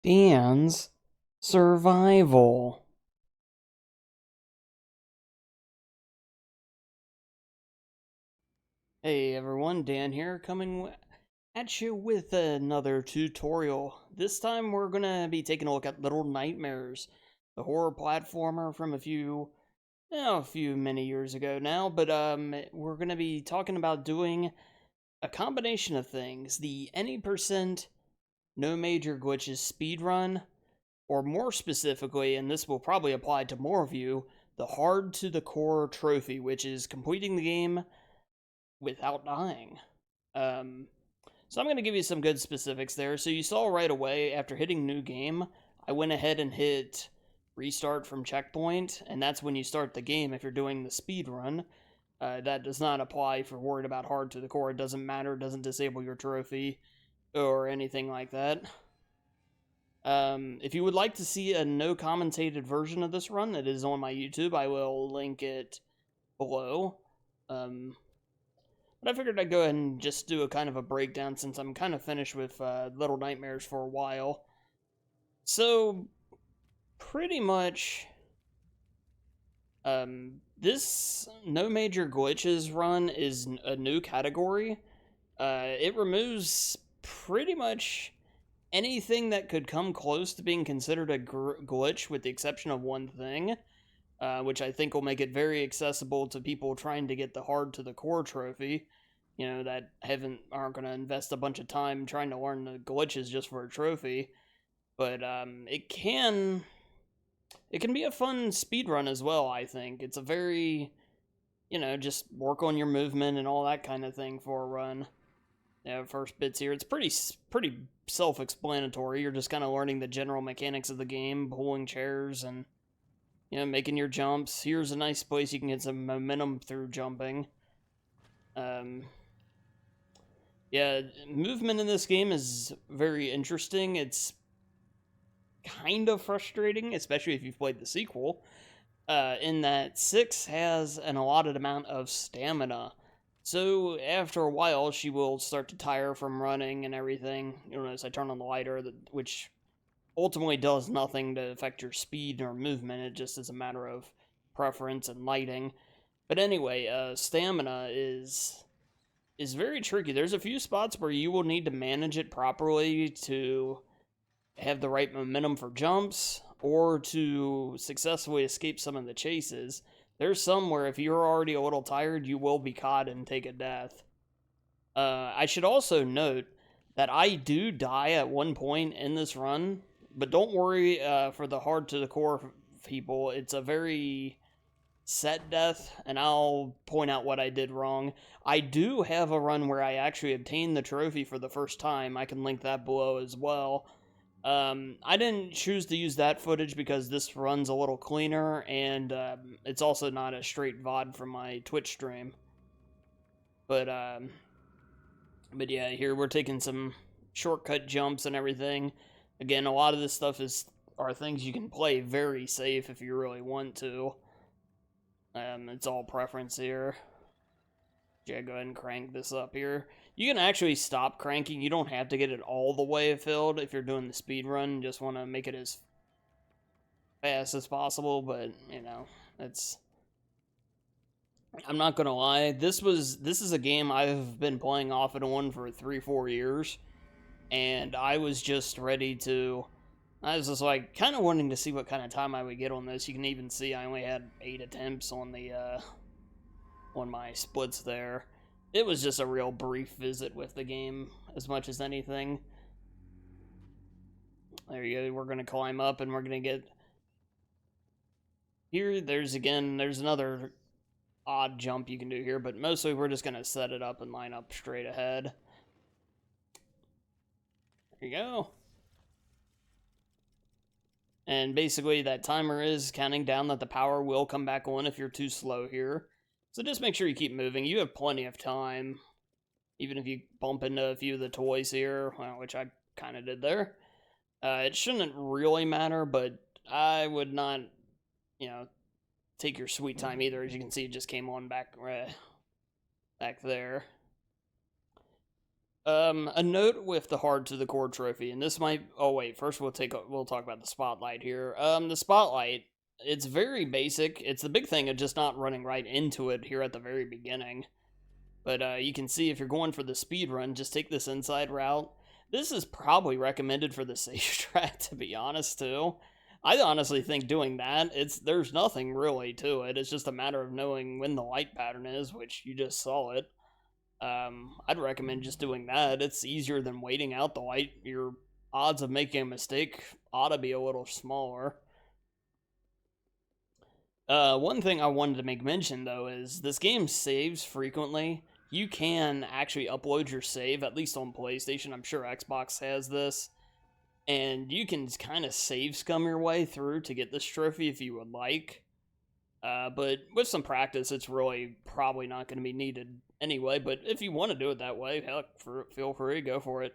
Dan's survival. Hey everyone, Dan here, coming at you with another tutorial. This time we're gonna be taking a look at Little Nightmares, the horror platformer from a few many years ago now. But we're gonna be talking about doing a combination of things: the any percent no major glitches speedrun, or more specifically, and this will probably apply to more of you, the hard to the core trophy, which is completing the game without dying. Um, so I'm going to give you some good specifics there. So you saw right away after hitting new game, I went ahead and hit restart from checkpoint, and that's when you start the game if you're doing the speed run. That does not apply if you're worried about hard to the core. It doesn't matter. It doesn't disable your trophy or anything like that. If you would like to see a no commentated version of this run, it is on my YouTube. I will link it below. But I figured I'd go ahead and just do a kind of a breakdown since I'm kind of finished with Little Nightmares for a while. So, pretty much, this No Major Glitches run is a new category. It removes pretty much anything that could come close to being considered a glitch, with the exception of one thing, which I think will make it very accessible to people trying to get the hard to the core trophy. You know, that aren't going to invest a bunch of time trying to learn the glitches just for a trophy. But it can be a fun speed run as well. I think it's a very, just work on your movement and all that kind of thing for a run. Yeah, first bits here. It's pretty self-explanatory. You're just kind of learning the general mechanics of the game, pulling chairs and making your jumps. Here's a nice place you can get some momentum through jumping. Yeah, movement in this game is very interesting. It's kind of frustrating, especially if you've played the sequel, in that 6 has an allotted amount of stamina. So after a while, she will start to tire from running and everything. You'll notice I turn on the lighter, which ultimately does nothing to affect your speed or movement. It just is a matter of preference and lighting. But anyway, stamina is very tricky. There's a few spots where you will need to manage it properly to have the right momentum for jumps or to successfully escape some of the chases. There's some where if you're already a little tired, you will be caught and take a death. I should also note that I do die at one point in this run, but don't worry for the hard to the core people. It's a very set death, and I'll point out what I did wrong. I do have a run where I actually obtained the trophy for the first time. I can link that below as well. I didn't choose to use that footage because this run's a little cleaner, and it's also not a straight VOD from my Twitch stream. But yeah, here we're taking some shortcut jumps and everything. Again, a lot of this stuff are things you can play very safe if you really want to. It's all preference here. Yeah, go ahead and crank this up here. You can actually stop cranking. You don't have to get it all the way filled if you're doing the speed run. Just want to make it as fast as possible, but it's I'm not gonna lie. This is a game I've been playing off and on for 3-4 years, and I was just ready to. I was just like kind of wanting to see what kind of time I would get on this. You can even see I only had 8 attempts on my splits there. It was just a real brief visit with the game as much as anything. There you go. We're gonna climb up and we're gonna get here. There's another odd jump you can do here, but mostly we're just gonna set it up and line up straight ahead. There you go. And basically that timer is counting down that the power will come back on if you're too slow here. So just make sure you keep moving. You have plenty of time. Even if you bump into a few of the toys here, which I kind of did there. It shouldn't really matter, but I would not, take your sweet time either. As you can see, it just came on back there. A note with the hard to the core trophy, and this might. Oh wait, first we'll talk about the spotlight here. The spotlight, it's very basic. It's the big thing of just not running right into it here at the very beginning. But you can see if you're going for the speed run, just take this inside route. This is probably recommended for the safe track, to be honest, too. I honestly think doing that, there's nothing really to it. It's just a matter of knowing when the light pattern is, which you just saw it. I'd recommend just doing that. It's easier than waiting out the light. Your odds of making a mistake ought to be a little smaller. One thing I wanted to make mention, though, is this game saves frequently. You can actually upload your save, at least on PlayStation. I'm sure Xbox has this. And you can kind of save scum your way through to get this trophy if you would like. But with some practice, it's really probably not going to be needed anyway. But if you want to do it that way, heck, feel free, go for it.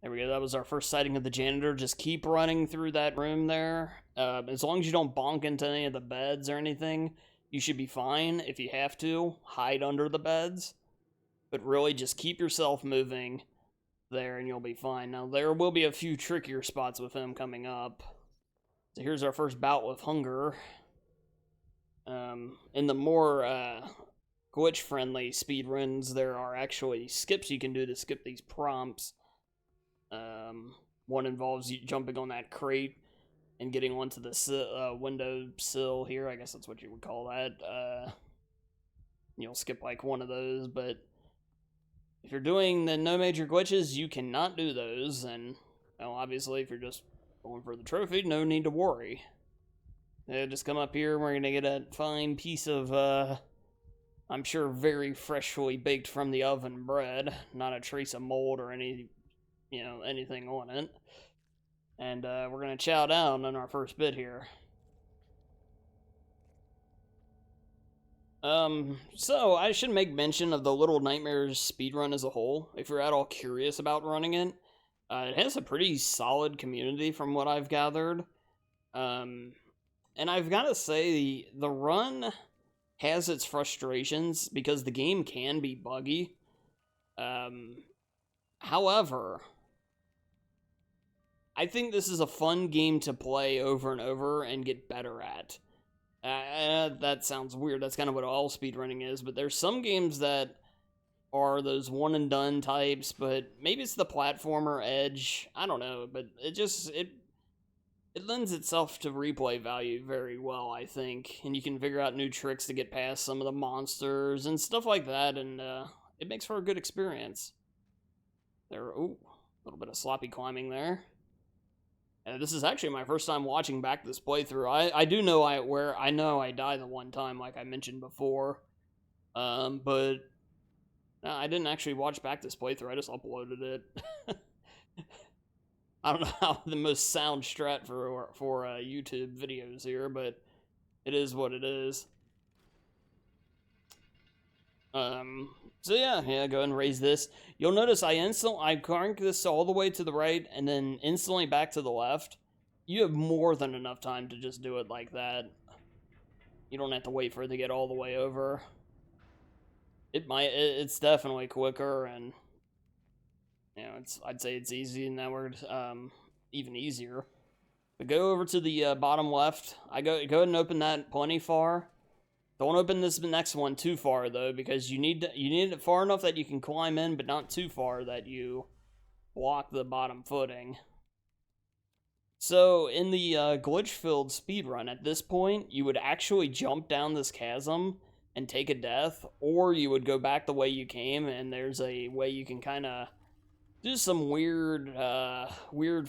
There we go, that was our first sighting of the janitor. Just keep running through that room there. As long as you don't bonk into any of the beds or anything, you should be fine. If you have to, hide under the beds. But really, just keep yourself moving there and you'll be fine. Now, there will be a few trickier spots with him coming up. So here's our first bout with hunger. In the more glitch-friendly speedruns, there are actually skips you can do to skip these prompts. One involves you jumping on that crate and getting onto the window sill here. I guess that's what you would call that. You'll skip like one of those, but if you're doing the no major glitches, you cannot do those. And, well, obviously, if you're just going for the trophy, no need to worry. Just come up here, and we're going to get a fine piece of, I'm sure, very freshly baked from the oven bread. Not a trace of mold or anything on it. And we're going to chow down on our first bit here. So I should make mention of the Little Nightmares speedrun as a whole. If you're at all curious about running it, it has a pretty solid community from what I've gathered. And I've got to say, the run has its frustrations because the game can be buggy. However, I think this is a fun game to play over and over and get better at. That sounds weird. That's kind of what all speedrunning is, but there's some games that are those one and done types, but maybe it's the platformer edge. I don't know, but it lends itself to replay value very well, I think, and you can figure out new tricks to get past some of the monsters and stuff like that, and it makes for a good experience. Ooh, a little bit of sloppy climbing there. This is actually my first time watching back this playthrough. I do know I know I died the one time, like I mentioned before. But I didn't actually watch back this playthrough. I just uploaded it. I don't know how the most sound strat for YouTube videos here, but it is what it is. So yeah, go ahead and raise this. You'll notice I crank this all the way to the right and then instantly back to the left. You have more than enough time to just do it like that. You don't have to wait for it to get all the way over. It's definitely quicker, and I'd say it's easy in that word, even easier. But go over to the bottom left. Go ahead and open that plenty far. Don't open this next one too far, though, because you need it far enough that you can climb in, but not too far that you block the bottom footing. So, in the glitch-filled speedrun, at this point, you would actually jump down this chasm and take a death, or you would go back the way you came, and there's a way you can kind of do some weird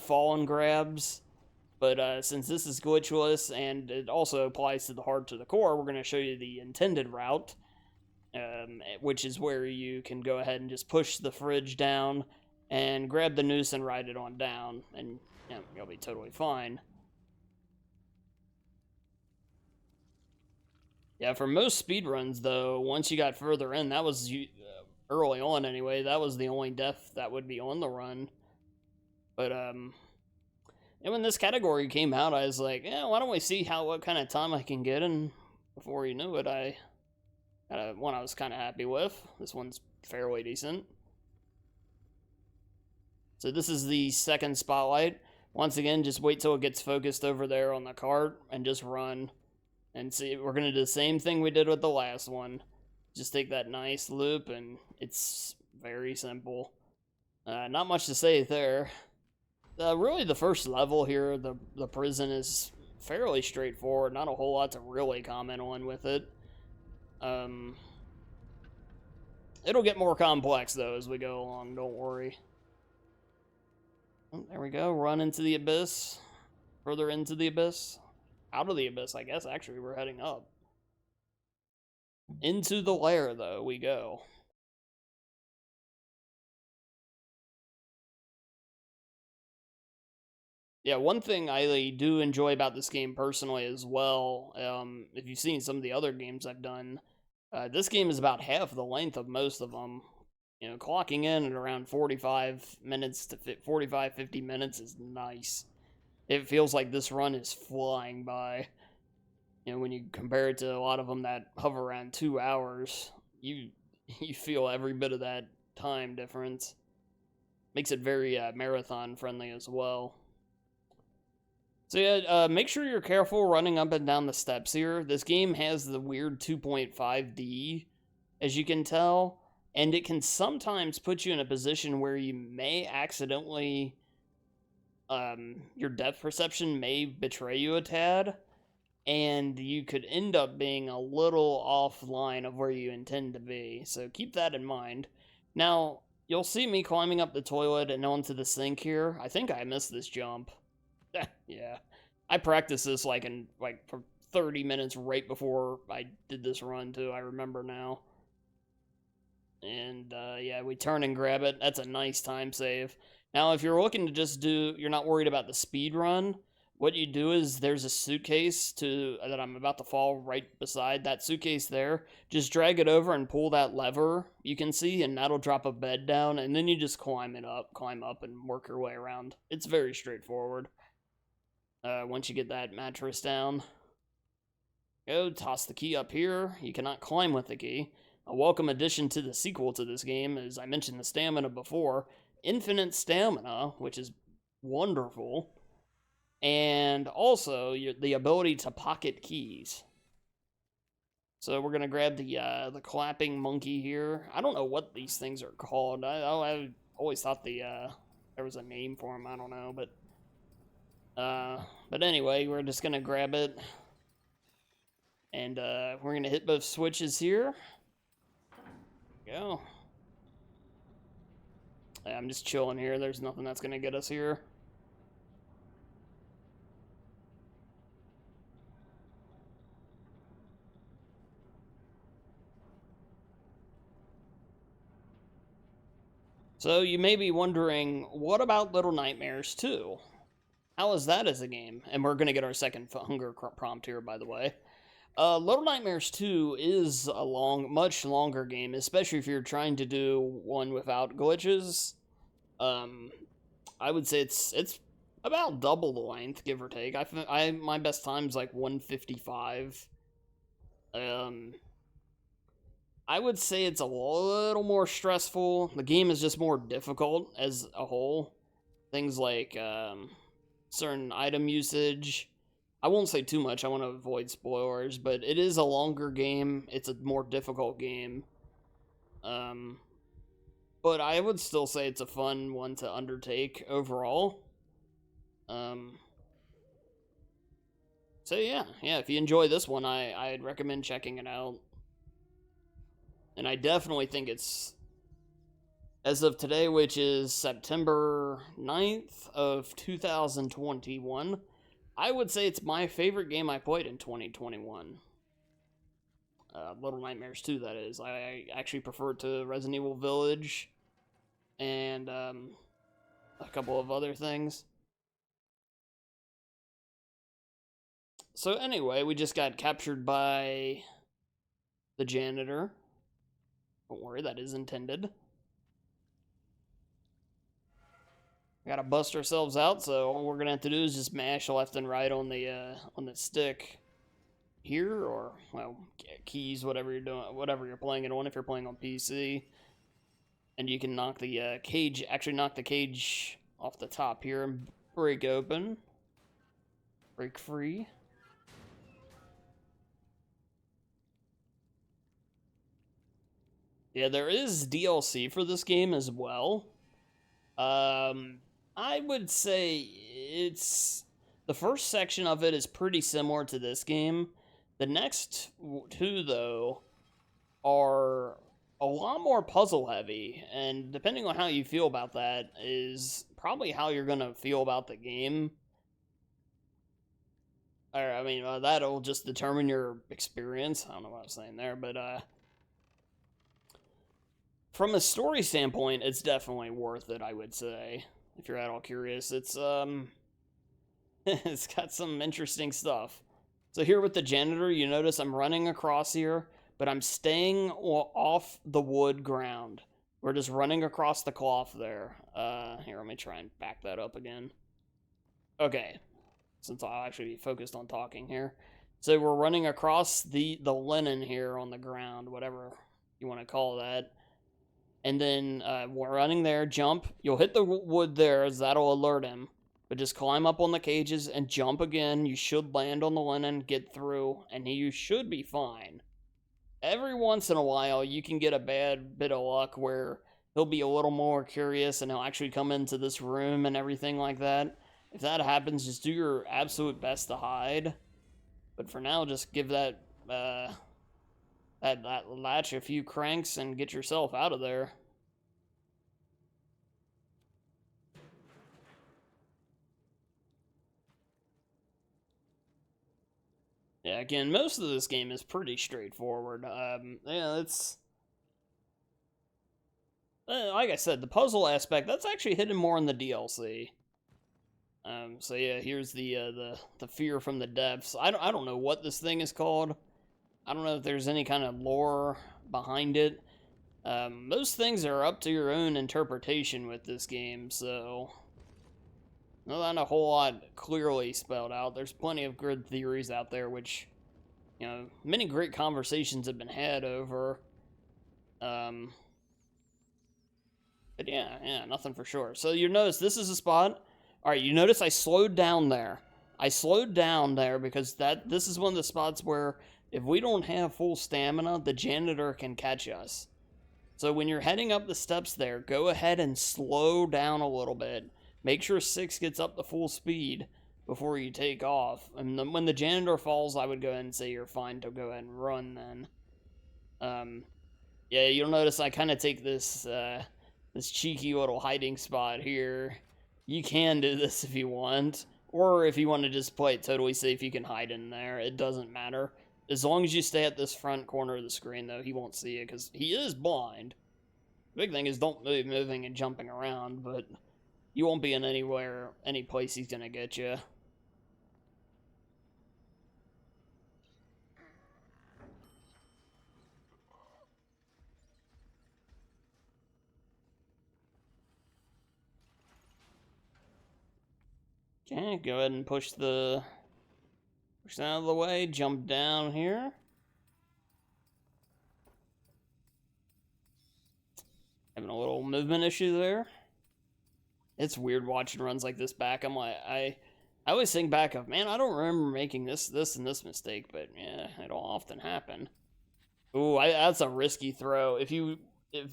fall and grabs. But since this is glitchless, and it also applies to the hard to the core, we're going to show you the intended route, which is where you can go ahead and just push the fridge down and grab the noose and ride it on down, and you'll be totally fine. Yeah, for most speedruns, though, once you got further in, that was, early on anyway, that was the only death that would be on the run. But, and when this category came out, I was like, why don't we see what kind of time I can get? And before you knew it, I got one I was kind of happy with. This one's fairly decent. So this is the second spotlight. Once again, just wait till it gets focused over there on the cart and just run. And see, we're going to do the same thing we did with the last one. Just take that nice loop, and it's very simple. Not much to say there. Really, the first level here, the prison, is fairly straightforward. Not a whole lot to really comment on with it. It'll get more complex, though, as we go along. Don't worry. Oh, there we go. Run into the abyss. Further into the abyss. Out of the abyss, I guess. Actually, we're heading up. Into the lair, though, we go. Yeah, one thing I do enjoy about this game personally as well, if you've seen some of the other games I've done, this game is about half the length of most of them. You know, clocking in at around 45 minutes to 45, 50 minutes is nice. It feels like this run is flying by. You know, when you compare it to a lot of them that hover around 2 hours, you feel every bit of that time difference. Makes it very marathon friendly as well. So yeah, make sure you're careful running up and down the steps here. This game has the weird 2.5D, as you can tell, and it can sometimes put you in a position where you may accidentally, your depth perception may betray you a tad, and you could end up being a little offline of where you intend to be. So keep that in mind. Now, you'll see me climbing up the toilet and onto the sink here. I think I missed this jump. Yeah, I practiced this for 30 minutes right before I did this run too. I remember now. And yeah, we turn and grab it. That's a nice time save. Now, if you're looking to just you're not worried about the speed run. What you do is there's a suitcase that I'm about to fall right beside that suitcase there. Just drag it over and pull that lever you can see, and that'll drop a bed down, and then you just climb up and work your way around. It's very straightforward. Once you get that mattress down, go toss the key up here. You cannot climb with the key. A welcome addition to the sequel to this game is, I mentioned the stamina before, infinite stamina, which is wonderful, and also the ability to pocket keys. So we're gonna grab the clapping monkey here. I don't know what these things are called. I always thought there was a name for them. I don't know, but anyway, we're just gonna grab it, and we're gonna hit both switches here. There we go. I'm just chilling here. There's nothing that's gonna get us here. So you may be wondering, what about Little Nightmares 2? How is that as a game? And we're gonna get our second hunger prompt here, by the way. Little Nightmares 2 is a much longer game, especially if you're trying to do one without glitches. I would say it's about double the length, give or take. My best time's like 155. I would say it's a little more stressful. The game is just more difficult as a whole. Things like certain item usage. I won't say too much. I want to avoid spoilers, but it is a longer game. It's a more difficult game. But I would still say it's a fun one to undertake overall. So yeah, if you enjoy this one, I'd recommend checking it out. And I definitely think it's, as of today, which is September 9th of 2021, I would say it's my favorite game I played in 2021. Little Nightmares 2, that is. I actually prefer it to Resident Evil Village and a couple of other things. So anyway, we just got captured by the janitor. Don't worry, that is intended. We gotta bust ourselves out, so all we're gonna have to do is just mash left and right on the stick here, or well, keys, whatever you're doing, whatever you're playing it on. If you're playing on PC, And you can knock the cage, actually knock the cage off the top here and break open. Break free. Yeah, there is DLC for this game as well. I would say it's... The first section of it is pretty similar to this game. The next two, though, are a lot more puzzle heavy, and depending on how you feel about that is probably how you're gonna feel about the game. Or, I mean, that'll just determine your experience. I don't know what I was saying there, but from a story standpoint, it's definitely worth it, I would say. If you're at all curious, it's it's got some interesting stuff. So here with the janitor, you notice I'm running across here, but I'm staying off the wood ground. We're just running across the cloth there. Here, let me try and back that up again. Okay, since I'll actually be focused on talking here. So we're running across the linen here on the ground, whatever you want to call that. And then we're running there, jump. You'll hit the wood there, as that'll alert him. But just climb up on the cages and jump again. You should land on the linen, get through, and you should be fine. Every once in a while, you can get a bad bit of luck where he'll be a little more curious and he'll actually come into this room and everything like that. If that happens, just do your absolute best to hide. But for now, just give that that latch a few cranks and get yourself out of there. Yeah, again, most of this game is pretty straightforward. Yeah, it's... like I said, the puzzle aspect, that's actually hidden more in the DLC. So yeah, here's the fear from the depths. I don't know what this thing is called. I don't know if there's any kind of lore behind it. Most things are up to your own interpretation with this game, so... Not a whole lot clearly spelled out. There's plenty of good theories out there, which, you know, many great conversations have been had over. But yeah, nothing for sure. So you notice this is a spot. All right, you notice I slowed down there. I slowed down there because this is one of the spots where if we don't have full stamina, the janitor can catch us. So when you're heading up the steps there, go ahead and slow down a little bit. Make sure 6 gets up to full speed before you take off. And then when the janitor falls, I would go ahead and say you're fine to go ahead and run then. Yeah, you'll notice I kind of take this this cheeky little hiding spot here. You can do this if you want. Or if you want to just play it totally safe, you can hide in there. It doesn't matter. As long as you stay at this front corner of the screen, though, he won't see it because he is blind. The big thing is don't move moving and jumping around, but... You won't be in any place he's gonna get you. Okay, go ahead and push that out of the way, jump down here. Having a little movement issue there. It's weird watching runs like this back. I'm like, I always think back of, man, I don't remember making this and this mistake, but yeah, it'll often happen. Ooh, that's a risky throw. If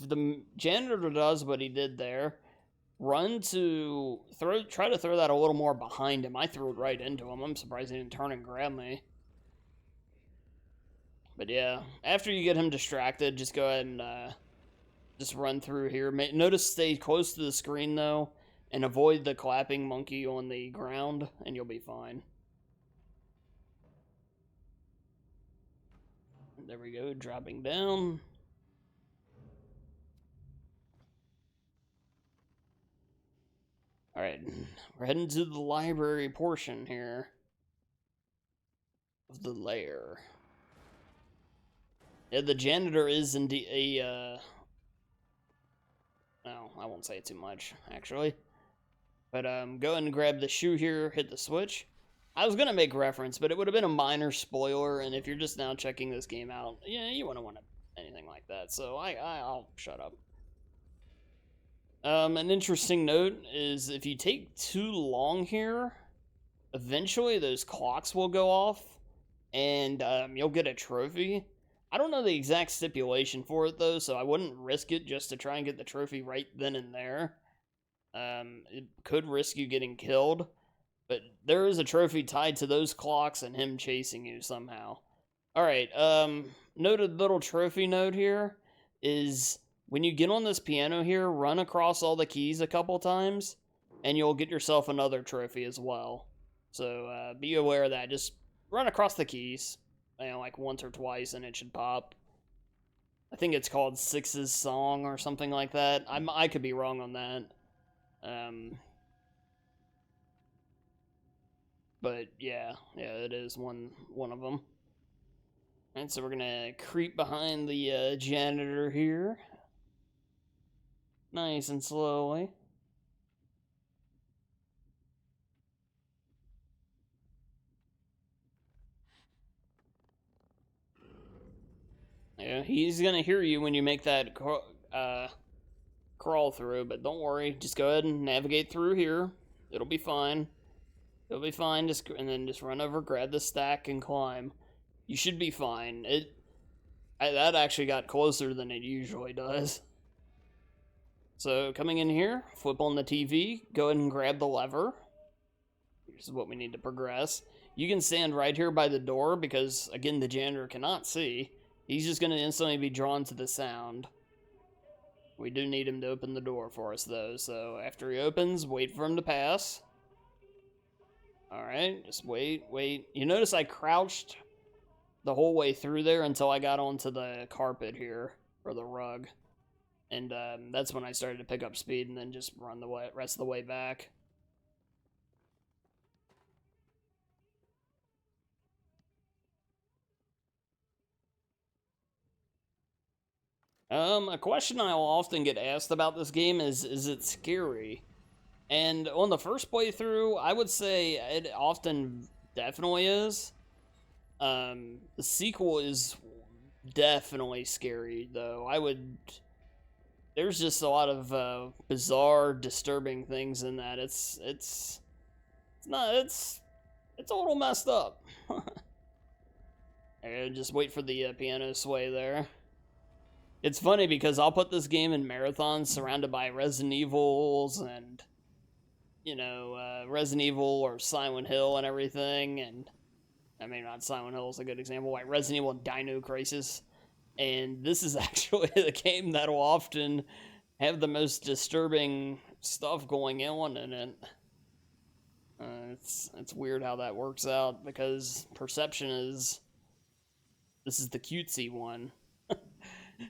the janitor does what he did there, try to throw that a little more behind him. I threw it right into him. I'm surprised he didn't turn and grab me. But yeah, after you get him distracted, just go ahead and just run through here. Notice stay close to the screen though. And avoid the clapping monkey on the ground, and you'll be fine. There we go, dropping down. Alright, we're heading to the library portion here of the lair. Yeah, the janitor is indeed a, no, I won't say too much, actually. But go ahead and grab the shoe here, hit the switch. I was going to make reference, but it would have been a minor spoiler, and if you're just now checking this game out, yeah, you wouldn't want anything like that, so I'll shut up. An interesting note is if you take too long here, eventually those clocks will go off, and you'll get a trophy. I don't know the exact stipulation for it though, so I wouldn't risk it just to try and get the trophy right then and there. It could risk you getting killed, but there is a trophy tied to those clocks and him chasing you somehow. Alright, noted little trophy note here is when you get on this piano here, run across all the keys a couple times, and you'll get yourself another trophy as well. So be aware of that. Just run across the keys, like once or twice, and it should pop. I think it's called Six's Song or something like that. I could be wrong on that. But yeah, it is one of them. And so we're gonna creep behind the janitor here, nice and slowly. Yeah, he's gonna hear you when you make that crawl through, but don't worry. Just go ahead and navigate through here. It'll be fine. It'll be fine. And then just run over, grab the stack, and climb. You should be fine. That actually got closer than it usually does. So coming in here, flip on the TV, go ahead and grab the lever. This is what we need to progress. You can stand right here by the door because, again, the janitor cannot see. He's just going to instantly be drawn to the sound. We do need him to open the door for us, though. So after he opens, wait for him to pass. Alright, just wait. You notice I crouched the whole way through there until I got onto the carpet here, or the rug. And that's when I started to pick up speed and then just run the rest of the way back. A question I'll often get asked about this game is it scary? And on the first playthrough, I would say it often definitely is. The sequel is definitely scary, though. There's just a lot of bizarre, disturbing things in that. It's a little messed up. Just wait for the piano sway there. It's funny because I'll put this game in marathons surrounded by Resident Evils and, Resident Evil or Silent Hill and everything. And, I mean, not Silent Hill is a good example, like Resident Evil and Dino Crisis. And this is actually the game that will often have the most disturbing stuff going on in it. It's weird how that works out because perception this is the cutesy one.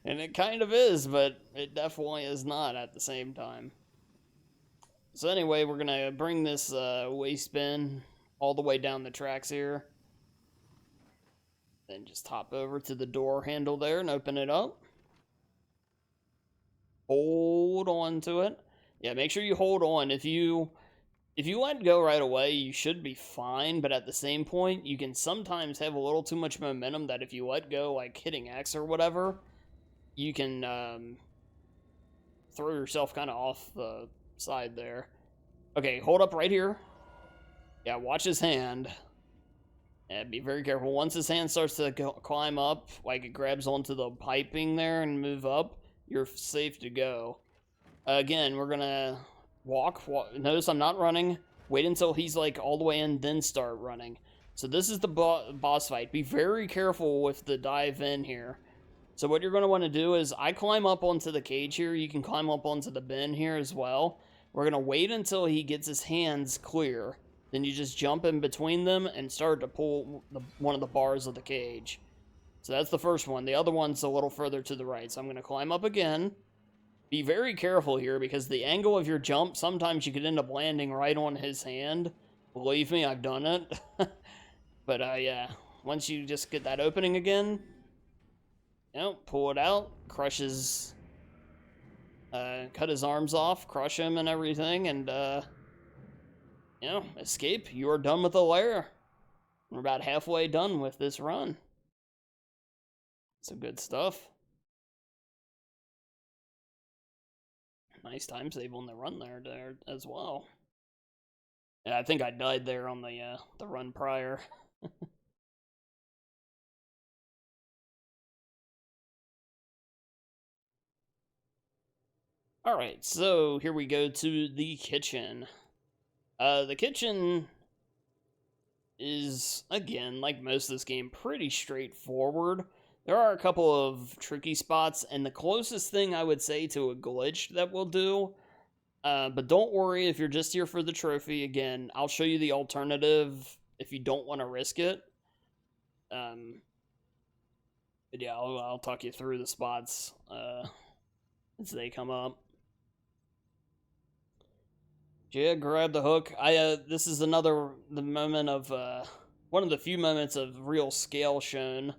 And it kind of is, but it definitely is not at the same time. So anyway, we're going to bring this waste bin all the way down the tracks here. Then just hop over to the door handle there and open it up. Hold on to it. Yeah, make sure you hold on. If you let go right away, you should be fine, but at the same point, you can sometimes have a little too much momentum that if you let go, like hitting X or whatever, you can throw yourself kind of off the side there. Okay, hold up right here. Yeah, watch his hand. And be very careful. Once his hand starts to climb up, like it grabs onto the piping there and move up, you're safe to go. Again, we're gonna walk. Notice I'm not running. Wait until he's like all the way in, then start running. So this is the boss fight. Be very careful with the dive in here. So what you're going to want to do is I climb up onto the cage here. You can climb up onto the bin here as well. We're going to wait until he gets his hands clear. Then you just jump in between them and start to pull one of the bars of the cage. So that's the first one. The other one's a little further to the right. So I'm going to climb up again. Be very careful here because the angle of your jump, sometimes you could end up landing right on his hand. Believe me, I've done it. But yeah, once you just get that opening again, pull it out, cut his arms off, crush him and everything, and, escape. You are done with the lair. We're about halfway done with this run. Some good stuff. Nice time save on the run there as well. Yeah, I think I died there on the run prior. Alright, so here we go to the kitchen. The kitchen is, again, like most of this game, pretty straightforward. There are a couple of tricky spots, and the closest thing I would say to a glitch that we'll do, but don't worry if you're just here for the trophy. Again, I'll show you the alternative if you don't want to risk it. But yeah, I'll talk you through the spots as they come up. Yeah, grab the hook. This is the moment of one of the few moments of real scale shown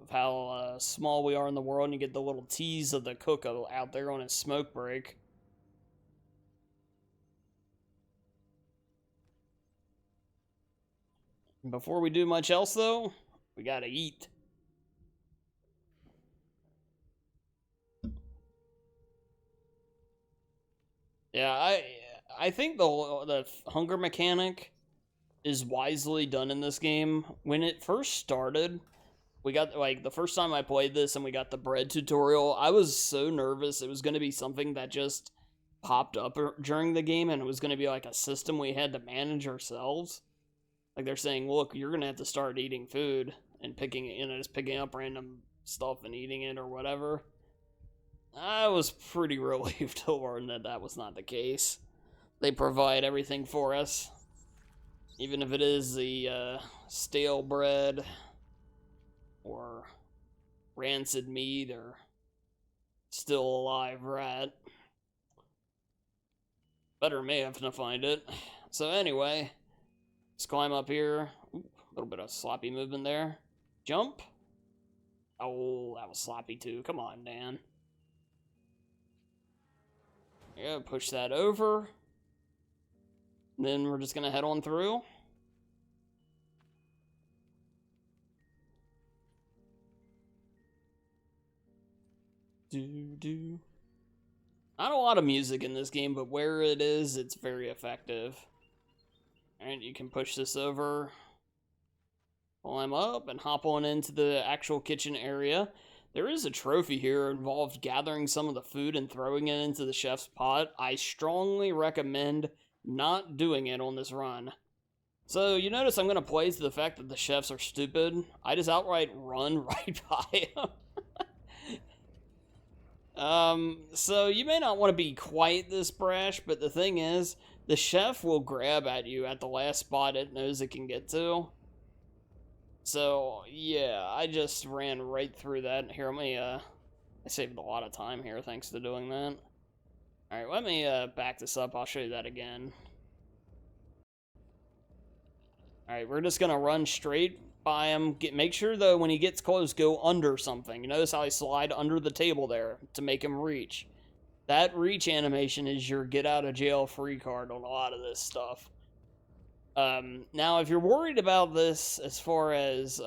of how small we are in the world, and you get the little tease of the cook out there on his smoke break. Before we do much else, though, we gotta eat. Yeah, I think the hunger mechanic is wisely done in this game. When it first started, we got, like, the first time I played this and we got the bread tutorial, I was so nervous it was going to be something that just popped up during the game, and it was going to be like a system we had to manage ourselves. Like, they're saying, look, you're going to have to start eating food and just picking up random stuff and eating it or whatever. I was pretty relieved to learn that that was not the case. They provide everything for us, even if it is the stale bread or rancid meat or still alive rat. Better me having to find it. So anyway, let's climb up here. Ooh, a little bit of sloppy movement there. Jump. Oh, that was sloppy too. Come on, Dan. Yeah, push that over. Then we're just gonna head on through. Not a lot of music in this game, but where it is, it's very effective. Alright, you can push this over, climb up, and hop on into the actual kitchen area. There is a trophy here involved gathering some of the food and throwing it into the chef's pot. I strongly recommend not doing it on this run. So you notice I'm going to play to the fact that the chefs are stupid. I just outright run right by them. So you may not want to be quite this brash, but the thing is, the chef will grab at you at the last spot it knows it can get to. So, yeah, I just ran right through that. Here, I saved a lot of time here thanks to doing that. Alright, let me back this up. I'll show you that again. Alright, we're just gonna run straight by him. Make sure, though, when he gets close, go under something. You notice how I slide under the table there to make him reach. That reach animation is your get-out-of-jail-free card on a lot of this stuff. Now, if you're worried about this as far as,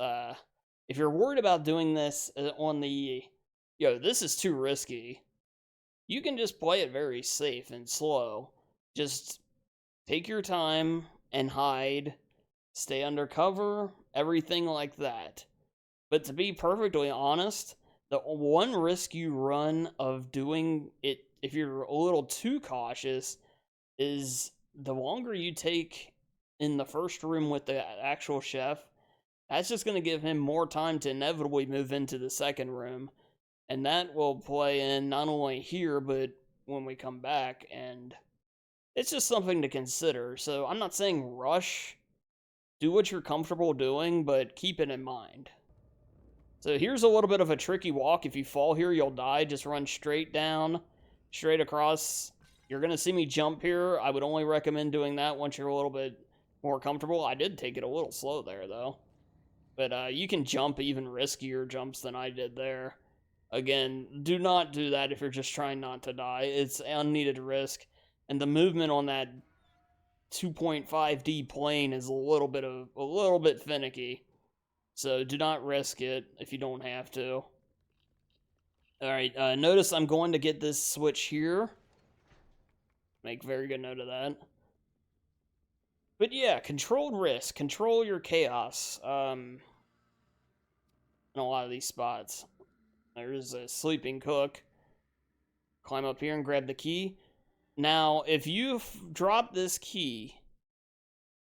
if you're worried about doing this on the, this is too risky, you can just play it very safe and slow. Just take your time and hide, stay undercover, everything like that. But to be perfectly honest, the one risk you run of doing it, if you're a little too cautious, is the longer you take in the first room with the actual chef, that's just going to give him more time to inevitably move into the second room. And that will play in not only here, but when we come back. And it's just something to consider. So I'm not saying rush. Do what you're comfortable doing, but keep it in mind. So here's a little bit of a tricky walk. If you fall here, you'll die. Just run straight down, straight across. You're going to see me jump here. I would only recommend doing that once you're a little bit more comfortable. I did take it a little slow there, though. But you can jump even riskier jumps than I did there. Again, do not do that if you're just trying not to die. It's unneeded risk. And the movement on that 2.5D plane is a little bit finicky. So do not risk it if you don't have to. Alright, notice I'm going to get this switch here. Make very good note of that. But yeah, controlled risk. Control your chaos. In a lot of these spots. There's a sleeping cook. Climb up here and grab the key. Now, if you drop this key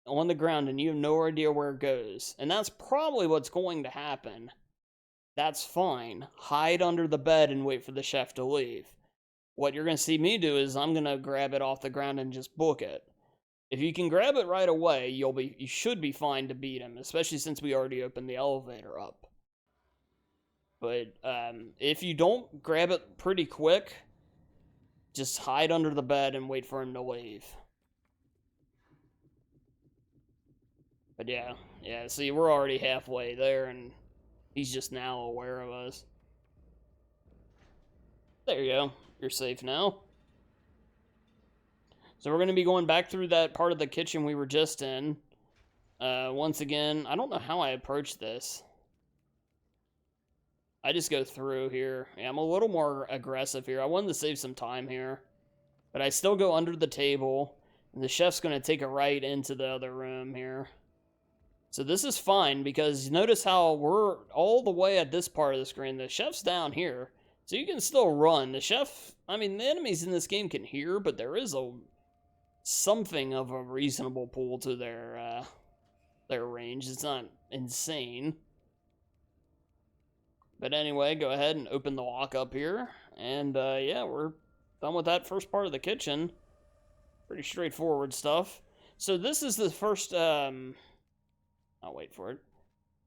on the ground and you have no idea where it goes, and that's probably what's going to happen, that's fine. Hide under the bed and wait for the chef to leave. What you're going to see me do is I'm going to grab it off the ground and just book it. If you can grab it right away, you should be fine to beat him, especially since we already opened the elevator up. But if you don't grab it pretty quick, just hide under the bed and wait for him to leave. But yeah, see, we're already halfway there, and he's just now aware of us. There you go. You're safe now. So we're going to be going back through that part of the kitchen we were just in. Once again, I don't know how I approach this. I just go through here. Yeah, I'm a little more aggressive here. I wanted to save some time here. But I still go under the table. And the chef's going to take a right into the other room here. So this is fine, because notice how we're all the way at this part of the screen. The chef's down here. So you can still run. The chef, I mean, the enemies in this game can hear, but there is something of a reasonable pull to their range. It's not insane. But anyway, go ahead and open the lock up here. And yeah, we're done with that first part of the kitchen. Pretty straightforward stuff. So this is the first, I'll wait for it.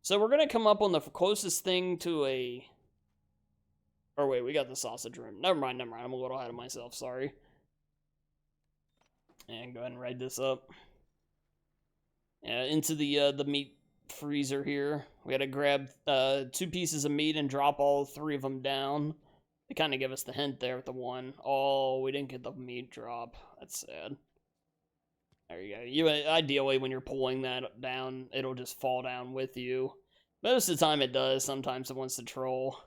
So we're going to come up on the closest thing to a... Or wait, we got the sausage room. Never mind. I'm a little ahead of myself, sorry. And go ahead and write this up. Into the meat freezer here. We had to grab 2 pieces of meat and drop all 3 of them down. They kind of give us the hint there with the one. Oh, we didn't get the meat drop. That's sad. There you go. Ideally, when you're pulling that down, it'll just fall down with you. Most of the time it does. Sometimes it wants to troll.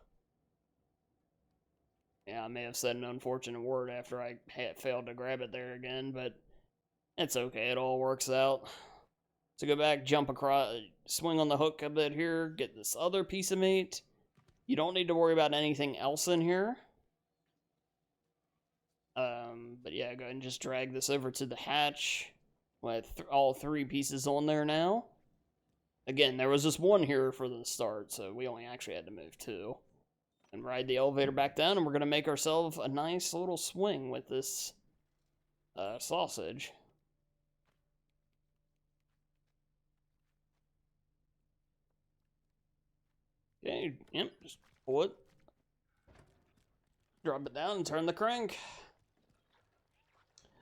Yeah, I may have said an unfortunate word after I failed to grab it there again, but it's okay. It all works out. So go back, jump across, swing on the hook a bit here, get this other piece of meat. You don't need to worry about anything else in here. But yeah, go ahead and just drag this over to the hatch with all 3 pieces on there now. Again, there was just 1 here for the start, so we only actually had to move 2. And ride the elevator back down, and we're going to make ourselves a nice little swing with this sausage. Okay, yep, just pull it. Drop it down and turn the crank.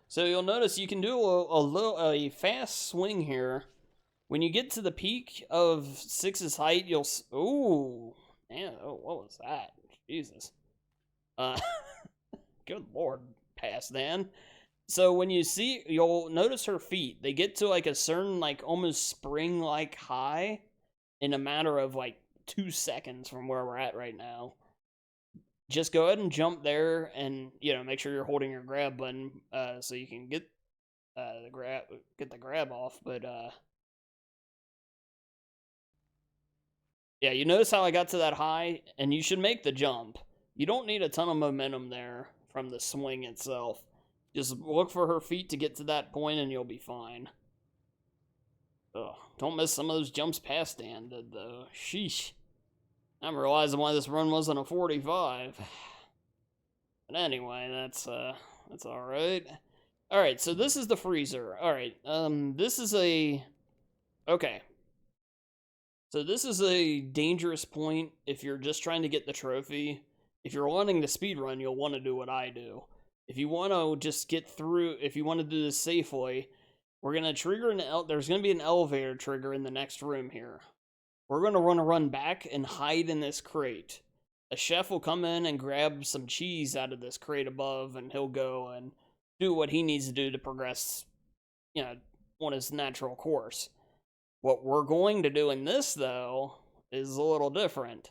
So you'll notice you can do a fast swing here. When you get to the peak of 6's height, you'll... Ooh, man, oh, what was that? Jesus. Good lord, past Dan. So when you see, you'll notice her feet. They get to like a certain, like, almost spring-like high in a matter of like 2 seconds from where we're at right now. Just go ahead and jump there, and make sure you're holding your grab button so you can get the grab off. But yeah, you notice how I got to that high, and you should make the jump. You don't need a ton of momentum there from the swing itself. Just look for her feet to get to that point, and you'll be fine. Ugh, don't miss some of those jumps past Dan did, though. Sheesh. I'm realizing why this run wasn't a 45. But anyway, that's alright. Alright, so this is the freezer. Alright, this is a... Okay. So this is a dangerous point if you're just trying to get the trophy. If you're wanting to speedrun, you'll want to do what I do. If you want to just get through, if you want to do this safely, we're going to trigger there's going to be an elevator trigger in the next room here. We're going to run back and hide in this crate. A chef will come in and grab some cheese out of this crate above, and he'll go and do what he needs to do to progress, on his natural course. What we're going to do in this, though, is a little different.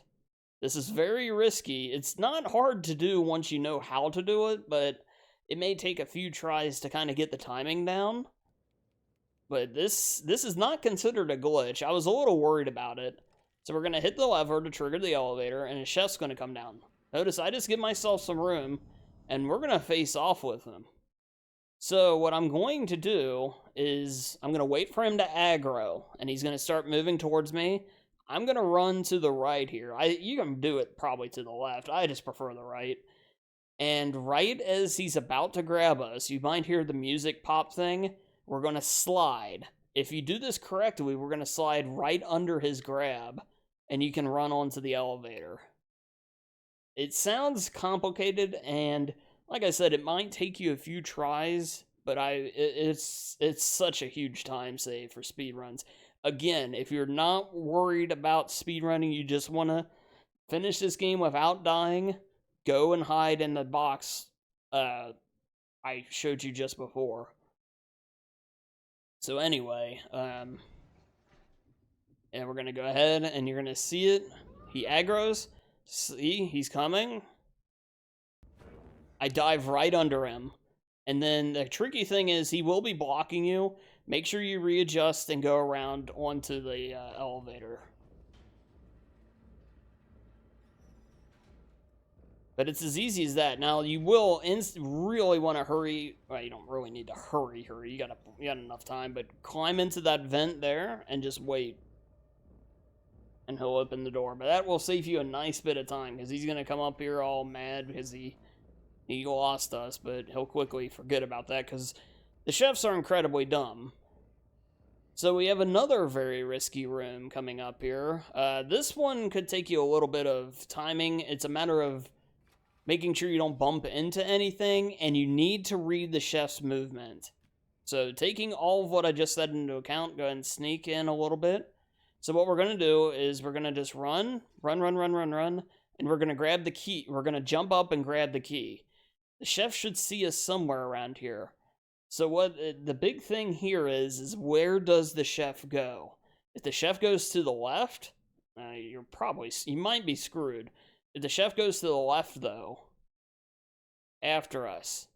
This is very risky. It's not hard to do once you know how to do it, but it may take a few tries to kind of get the timing down. But this is not considered a glitch. I was a little worried about it. So we're going to hit the lever to trigger the elevator, and a chef's going to come down. Notice I just give myself some room, and we're going to face off with him. So what I'm going to do is I'm going to wait for him to aggro, and he's going to start moving towards me. I'm going to run to the right here. You can do it probably to the left. I just prefer the right. And right as he's about to grab us, you might hear the music pop thing. We're going to slide. If you do this correctly, we're going to slide right under his grab, and you can run onto the elevator. It sounds complicated, and like I said, it might take you a few tries, but it's such a huge time save for speedruns. Again, if you're not worried about speedrunning, you just want to finish this game without dying, go and hide in the box I showed you just before. So anyway, and we're going to go ahead, and you're going to see it. He aggroes. See, he's coming. I dive right under him. And then the tricky thing is he will be blocking you. Make sure you readjust and go around onto the elevator. But it's as easy as that. Now, you will really want to hurry. Well, you don't really need to hurry. You got enough time. But climb into that vent there and just wait. And he'll open the door. But that will save you a nice bit of time, because he's going to come up here all mad because he lost us. But he'll quickly forget about that, because the chefs are incredibly dumb. So we have another very risky room coming up here. This one could take you a little bit of timing. It's a matter of making sure you don't bump into anything, and you need to read the chef's movement. So taking all of what I just said into account, go ahead and sneak in a little bit. So what we're going to do is we're going to just run, and we're going to grab the key. We're going to jump up and grab the key. The chef should see us somewhere around here. So what the big thing here is where does the chef go? If the chef goes to the left, you might be screwed. If the chef goes to the left, though, after us,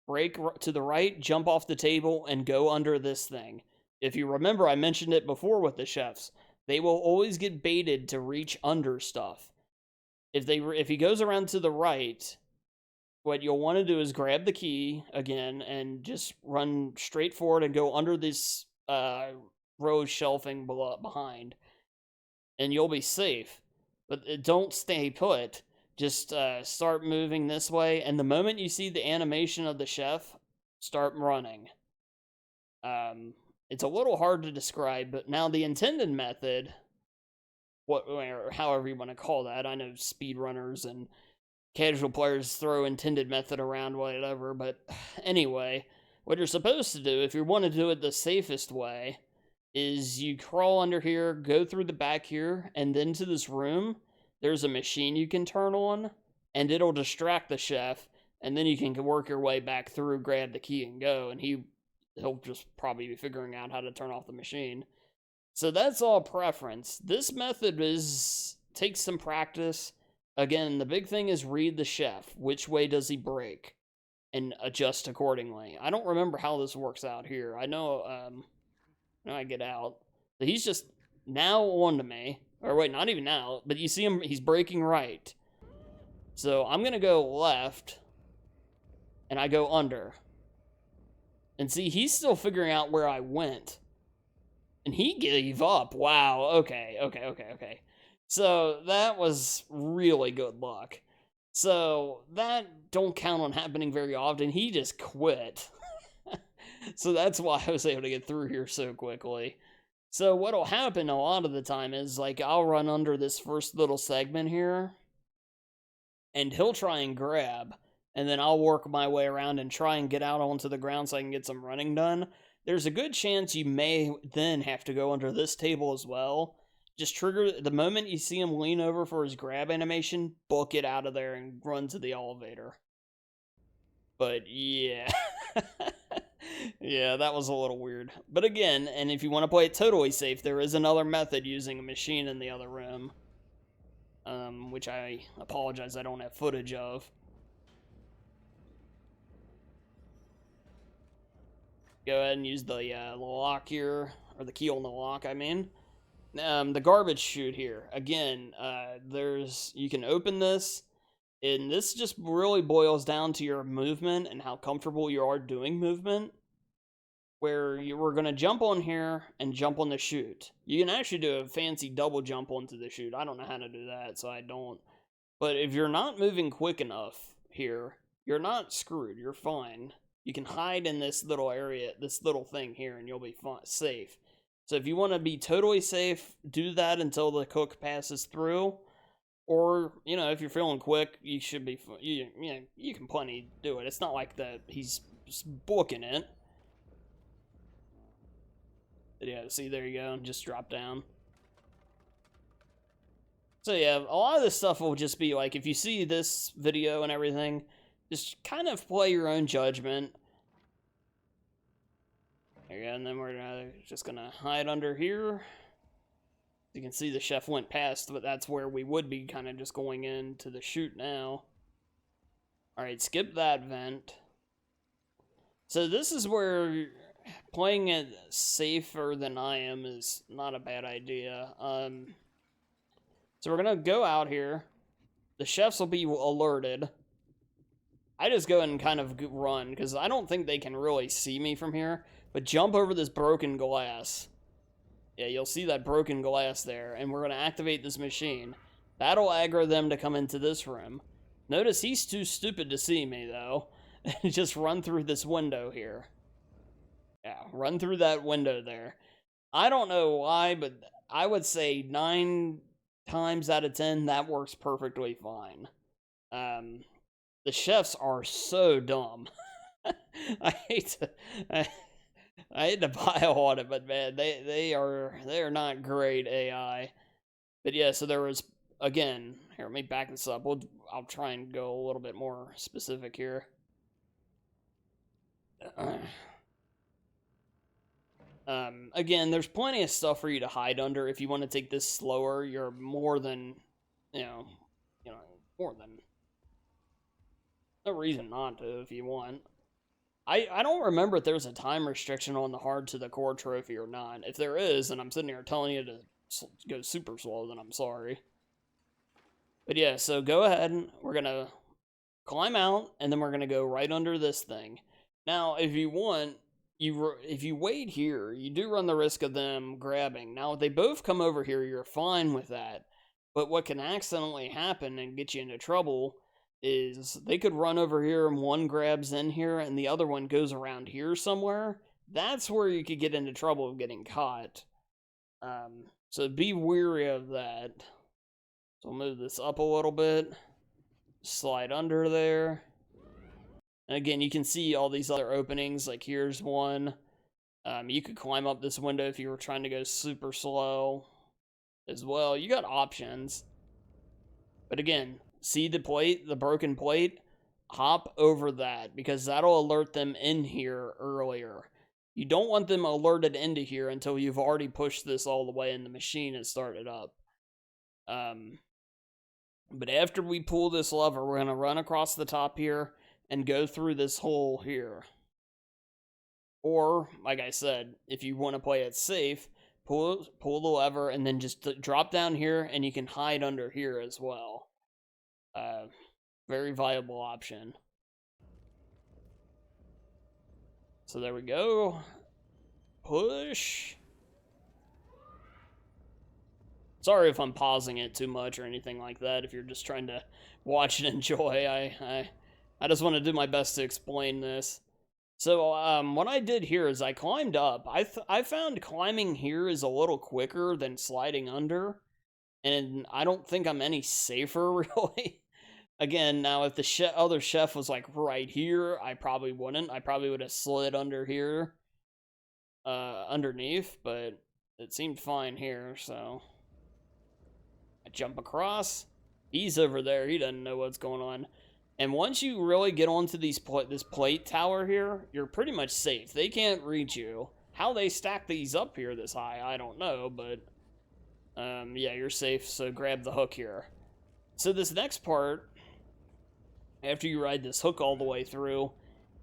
break to the right, jump off the table, and go under this thing. If you remember, I mentioned it before with the chefs. They will always get baited to reach under stuff. If he goes around to the right, what you'll want to do is grab the key again and just run straight forward and go under this row shelving behind, and you'll be safe. But don't stay put. Just start moving this way, and the moment you see the animation of the chef, start running. It's a little hard to describe, but now the intended method, or however you want to call that, I know speedrunners and casual players throw intended method around, whatever, but anyway, what you're supposed to do, if you want to do it the safest way, is you crawl under here, go through the back here, and then to this room, there's a machine you can turn on, and it'll distract the chef, and then you can work your way back through, grab the key, and go, and he'll just probably be figuring out how to turn off the machine. So that's all preference. This method takes some practice. Again, the big thing is read the chef. Which way does he break? And adjust accordingly. I don't remember how this works out here. I know, I get out. But he's just now on to me. Or wait, not even now. But you see him, he's breaking right. So I'm going to go left. And I go under. And see, he's still figuring out where I went. And he gave up. Wow, okay. So that was really good luck. So that don't count on happening very often. He just quit. So that's why I was able to get through here so quickly. So what'll happen a lot of the time is, like, I'll run under this first little segment here, and he'll try and grab, and then I'll work my way around and try and get out onto the ground so I can get some running done. There's a good chance you may then have to go under this table as well. Just trigger, the moment you see him lean over for his grab animation, book it out of there and run to the elevator. But yeah. Yeah, that was a little weird. But again, and if you want to play it totally safe, there is another method using a machine in the other room. Which I apologize I don't have footage of. go ahead and use the lock here, or the key on the lock, I mean. The garbage chute here. Again, you can open this, and this just really boils down to your movement and how comfortable you are doing movement. Where you were going to jump on here and jump on the chute. You can actually do a fancy double jump onto the chute. I don't know how to do that, so I don't. But if you're not moving quick enough here, you're not screwed. You're fine. You can hide in this little area, this little thing here, and you'll be safe. So if you want to be totally safe, do that until the cook passes through. Or, you know, if you're feeling quick, you should be, you can plenty do it. It's not like that he's booking it. But yeah, see, there you go, just drop down. So yeah, a lot of this stuff will just be like, if you see this video and everything, just kind of play your own judgment. There you go, and then we're just gonna hide under here. You can see the chef went past, but that's where we would be kind of just going into the chute now. Alright, skip that vent. So this is where playing it safer than I am is not a bad idea. So we're gonna go out here. The chefs will be alerted. I just go and kind of run, because I don't think they can really see me from here. But jump over this broken glass. Yeah, you'll see that broken glass there, and we're gonna activate this machine. That'll aggro them to come into this room. Notice he's too stupid to see me, though. Just run through this window here. Yeah, run through that window there. I don't know why, but I would say 9 times out of 10, that works perfectly fine. The chefs are so dumb. I hate to pile on it, but man, they are not great AI. But yeah, so there was, again, here, let me back this up. I'll try and go a little bit more specific here. Again, there's plenty of stuff for you to hide under. If you want to take this slower, you're more than, more than, no reason not to if you want. I don't remember if there's a time restriction on the hard to the core trophy or not. If there is, and I'm sitting here telling you to go super slow, then I'm sorry. But yeah, so go ahead, we're gonna climb out, and then we're gonna go right under this thing. Now, if you want, if you wait here, you do run the risk of them grabbing. Now, if they both come over here, you're fine with that. But what can accidentally happen and get you into trouble is they could run over here and one grabs in here and the other one goes around here somewhere. That's where you could get into trouble of getting caught. So be wary of that. So I'll move this up a little bit. Slide under there. And again, you can see all these other openings, like here's one. You could climb up this window if you were trying to go super slow as well. You got options. But again, see the plate, the broken plate? Hop over that, because that'll alert them in here earlier. You don't want them alerted into here until you've already pushed this all the way and the machine has started up. But after we pull this lever, we're going to run across the top here and go through this hole here. Or, like I said, if you want to play it safe, pull the lever and then just drop down here and you can hide under here as well. Very viable option. So there we go. Push. Sorry if I'm pausing it too much or anything like that. If you're just trying to watch and enjoy, I just want to do my best to explain this. So what I did here is I climbed up. I found climbing here is a little quicker than sliding under, and I don't think I'm any safer really. Again, now if the other chef was like right here, I probably wouldn't. I probably would have slid under here, underneath, but it seemed fine here, so I jump across. He's over there. He doesn't know what's going on. And once you really get onto this plate tower here, you're pretty much safe. They can't reach you. How they stack these up here this high, I don't know, but yeah, you're safe, so grab the hook here. So this next part, after you ride this hook all the way through,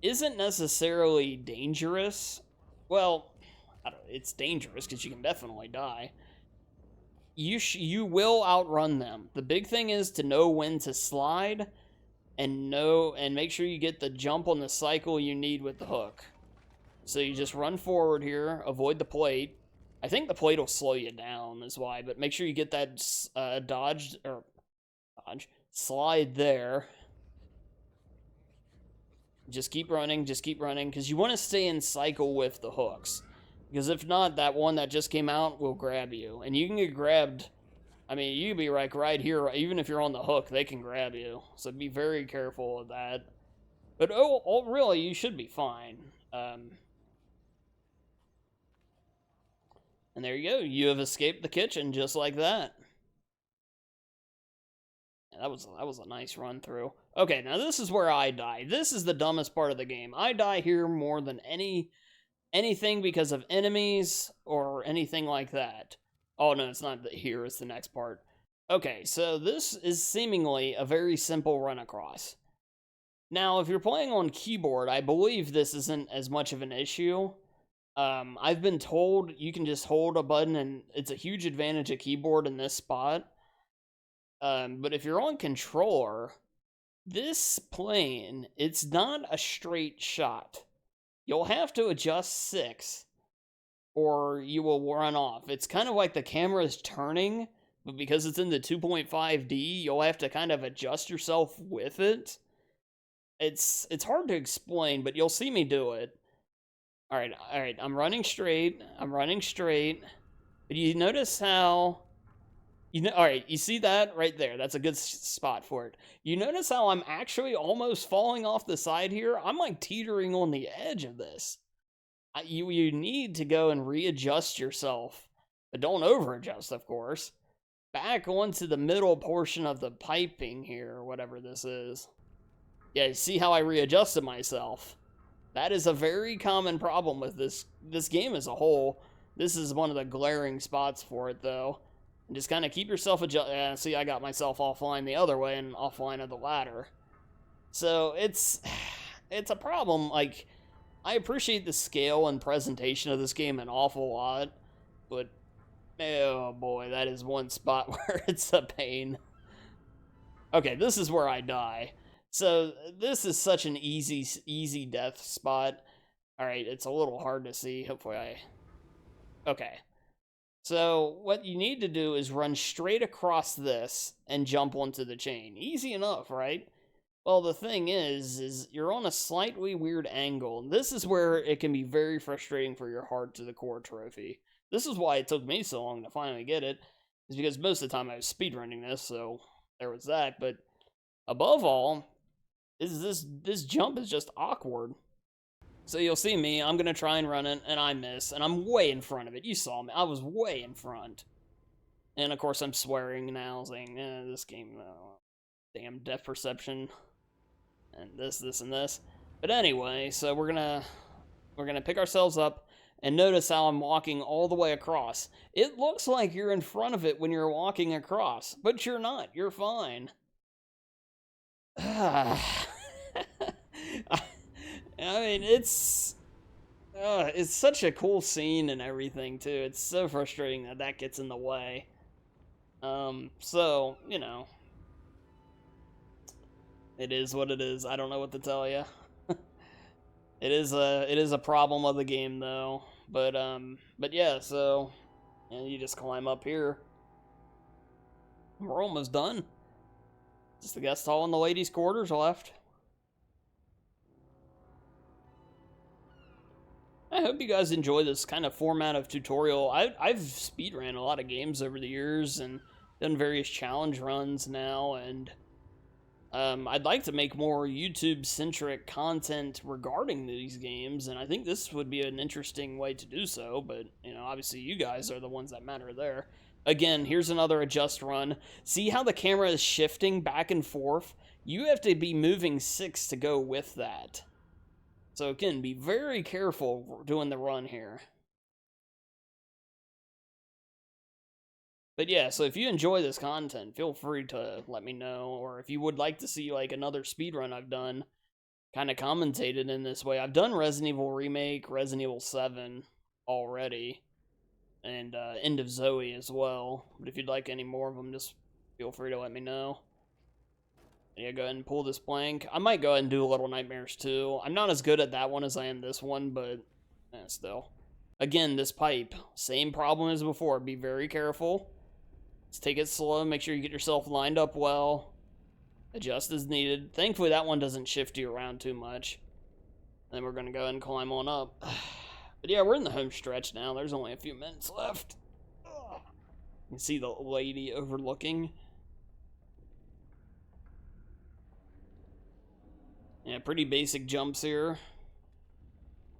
isn't necessarily dangerous. well, I don't, it's dangerous because you can definitely die. You will outrun them. The big thing is to know when to slide and make sure you get the jump on the cycle you need with the hook. So you just run forward here, avoid the plate. I think the plate will slow you down is why, but make sure you get that slide there. Just keep running, because you want to stay in cycle with the hooks. Because if not, that one that just came out will grab you. And you can get grabbed, I mean, you can be like right here, even if you're on the hook, they can grab you. So be very careful of that. But really, you should be fine. And there you go. You have escaped the kitchen just like that. That was a nice run through. Okay, now this is where I die. This is the dumbest part of the game. I die here more than anything because of enemies or anything like that. Oh no, it's not here, it's the next part. Okay, so this is seemingly a very simple run across. Now, if you're playing on keyboard, I believe this isn't as much of an issue. I've been told you can just hold a button and it's a huge advantage of keyboard in this spot. But if you're on controller, this plane, it's not a straight shot. You'll have to adjust 6 or you will run off. It's kind of like the camera is turning, but because it's in the 2.5D, you'll have to kind of adjust yourself with it. It's hard to explain, but you'll see me do it. All right, I'm running straight. But you notice how all right, you see that right there? That's a good spot for it. You notice how I'm actually almost falling off the side here? I'm like teetering on the edge of this. You need to go and readjust yourself, but don't over-adjust, of course. Back onto the middle portion of the piping here, or whatever this is. Yeah, see how I readjusted myself? That is a very common problem with this game as a whole. This is one of the glaring spots for it, though. And just kind of keep yourself adjust. See, I got myself offline the other way and offline of the ladder. So it's a problem. Like, I appreciate the scale and presentation of this game an awful lot, but oh boy, that is one spot where it's a pain. Okay, this is where I die. So this is such an easy death spot. All right, it's a little hard to see. Hopefully okay. So what you need to do is run straight across this and jump onto the chain. Easy enough, right? Well, the thing is you're on a slightly weird angle. This is where it can be very frustrating for your hard to the core trophy. This is why it took me so long to finally get it, is because most of the time I was speedrunning this, so there was that. But above all, this jump is just awkward. So you'll see me, I'm going to try and run it, and I miss, and I'm way in front of it. You saw me, I was way in front. And of course I'm swearing now, saying, this game, damn depth perception, and this, and this. But anyway, so we're gonna pick ourselves up, and notice how I'm walking all the way across. It looks like you're in front of it when you're walking across, but you're not, you're fine. I mean, it's such a cool scene and everything, too. It's so frustrating that gets in the way. So, you know, it is what it is. I don't know what to tell you. It is a problem of the game, though. But yeah, so, and you just climb up here. We're almost done. Just the guest hall and the ladies' quarters left. I hope you guys enjoy this kind of format of tutorial. I've speedrun a lot of games over the years and done various challenge runs now, and I'd like to make more YouTube-centric content regarding these games, and I think this would be an interesting way to do so, but, you know, obviously you guys are the ones that matter there. Again, here's another adjust run. See how the camera is shifting back and forth? You have to be moving 6 to go with that. So again, be very careful doing the run here. But yeah, so if you enjoy this content, feel free to let me know, or if you would like to see like another speedrun I've done, kind of commentated in this way. I've done Resident Evil Remake, Resident Evil 7 already, and End of Zoe as well. But if you'd like any more of them, just feel free to let me know. Yeah, go ahead and pull this blank. I might go ahead and do Little Nightmares too. I'm not as good at that one as I am this one, but still. Again, this pipe, same problem as before. Be very careful. Let's take it slow. Make sure you get yourself lined up well. Adjust as needed. Thankfully, that one doesn't shift you around too much. Then we're going to go ahead and climb on up. But yeah, we're in the home stretch now. There's only a few minutes left. You can see the lady overlooking. Yeah, pretty basic jumps here.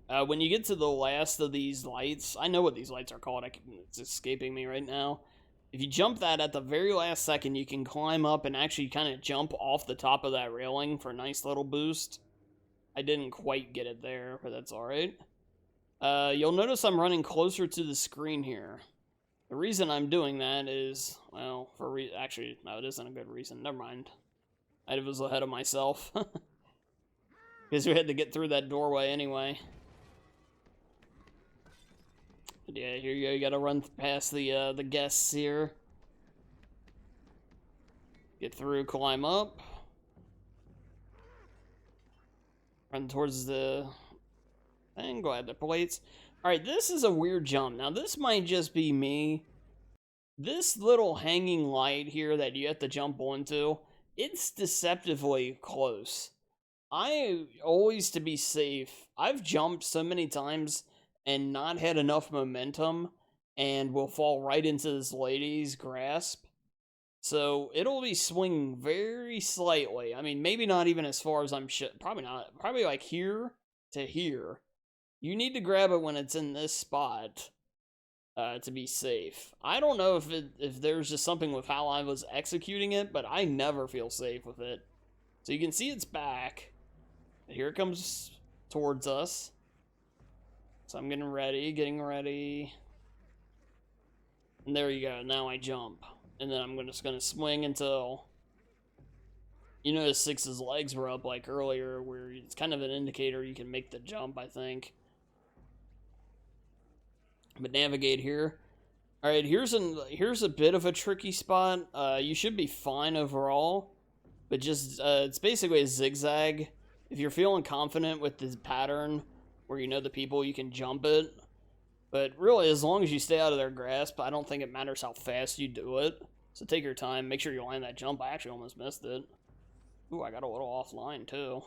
When you get to the last of these lights, I know what these lights are called. It's escaping me right now. If you jump that at the very last second, you can climb up and actually kind of jump off the top of that railing for a nice little boost. I didn't quite get it there, but that's alright. You'll notice I'm running closer to the screen here. The reason I'm doing that is, well, actually, no, it isn't a good reason. Never mind. I was ahead of myself. Because we had to get through that doorway anyway. But yeah, here you go. You gotta run past the guests here. Get through, climb up. Run towards the thing, go ahead the plates. Alright, this is a weird jump. Now, this might just be me. This little hanging light here that you have to jump onto, it's deceptively close. I always, to be safe, I've jumped so many times and not had enough momentum and will fall right into this lady's grasp. So it'll be swinging very slightly. I mean, maybe not even as far as probably not. Probably like here to here. You need to grab it when it's in this spot to be safe. I don't know if there's just something with how I was executing it, but I never feel safe with it. So you can see it's back. Here it comes towards us. So I'm getting ready. And there you go. Now I jump. And then I'm just going to swing until... You notice Six's legs were up like earlier, where it's kind of an indicator you can make the jump, I think. But navigate here. Alright, here's a bit of a tricky spot. You should be fine overall. But just, it's basically a zigzag. If you're feeling confident with this pattern, where you know the people, you can jump it. But really, as long as you stay out of their grasp, I don't think it matters how fast you do it. So take your time, make sure you land that jump. I actually almost missed it. Ooh, I got a little offline, too.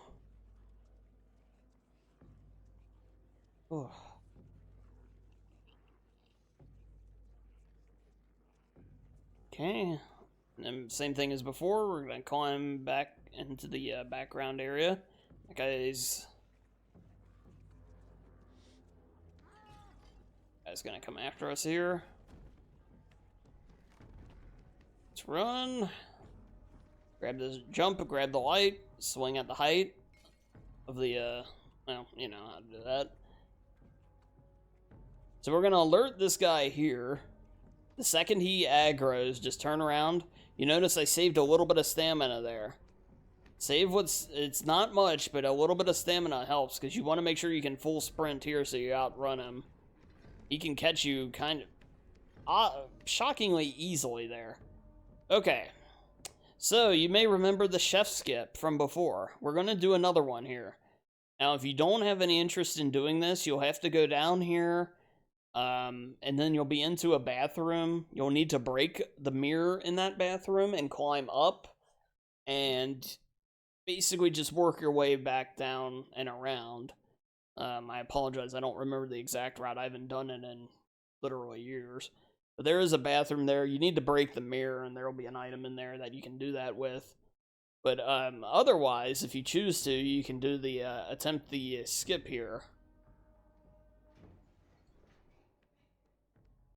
Ooh. Okay. And then same thing as before, we're going to climb back into the background area. That guy's gonna come after us here. Let's run. Grab this jump, grab the light, swing at the height of the, well, you know how to do that. So we're gonna alert this guy here. The second he aggroes, just turn around. You notice I saved a little bit of stamina there. Save it's not much, but a little bit of stamina helps, because you want to make sure you can full sprint here so you outrun him. He can catch you kind of shockingly easily there. Okay, so you may remember the chef skip from before. We're going to do another one here. Now, if you don't have any interest in doing this, you'll have to go down here, and then you'll be into a bathroom. You'll need to break the mirror in that bathroom and climb up, and basically just work your way back down and around. I apologize, I don't remember the exact route. I haven't done it in literally years. But there is a bathroom there. You need to break the mirror, and there will be an item in there that you can do that with. But otherwise, if you choose to, you can do the attempt the skip here.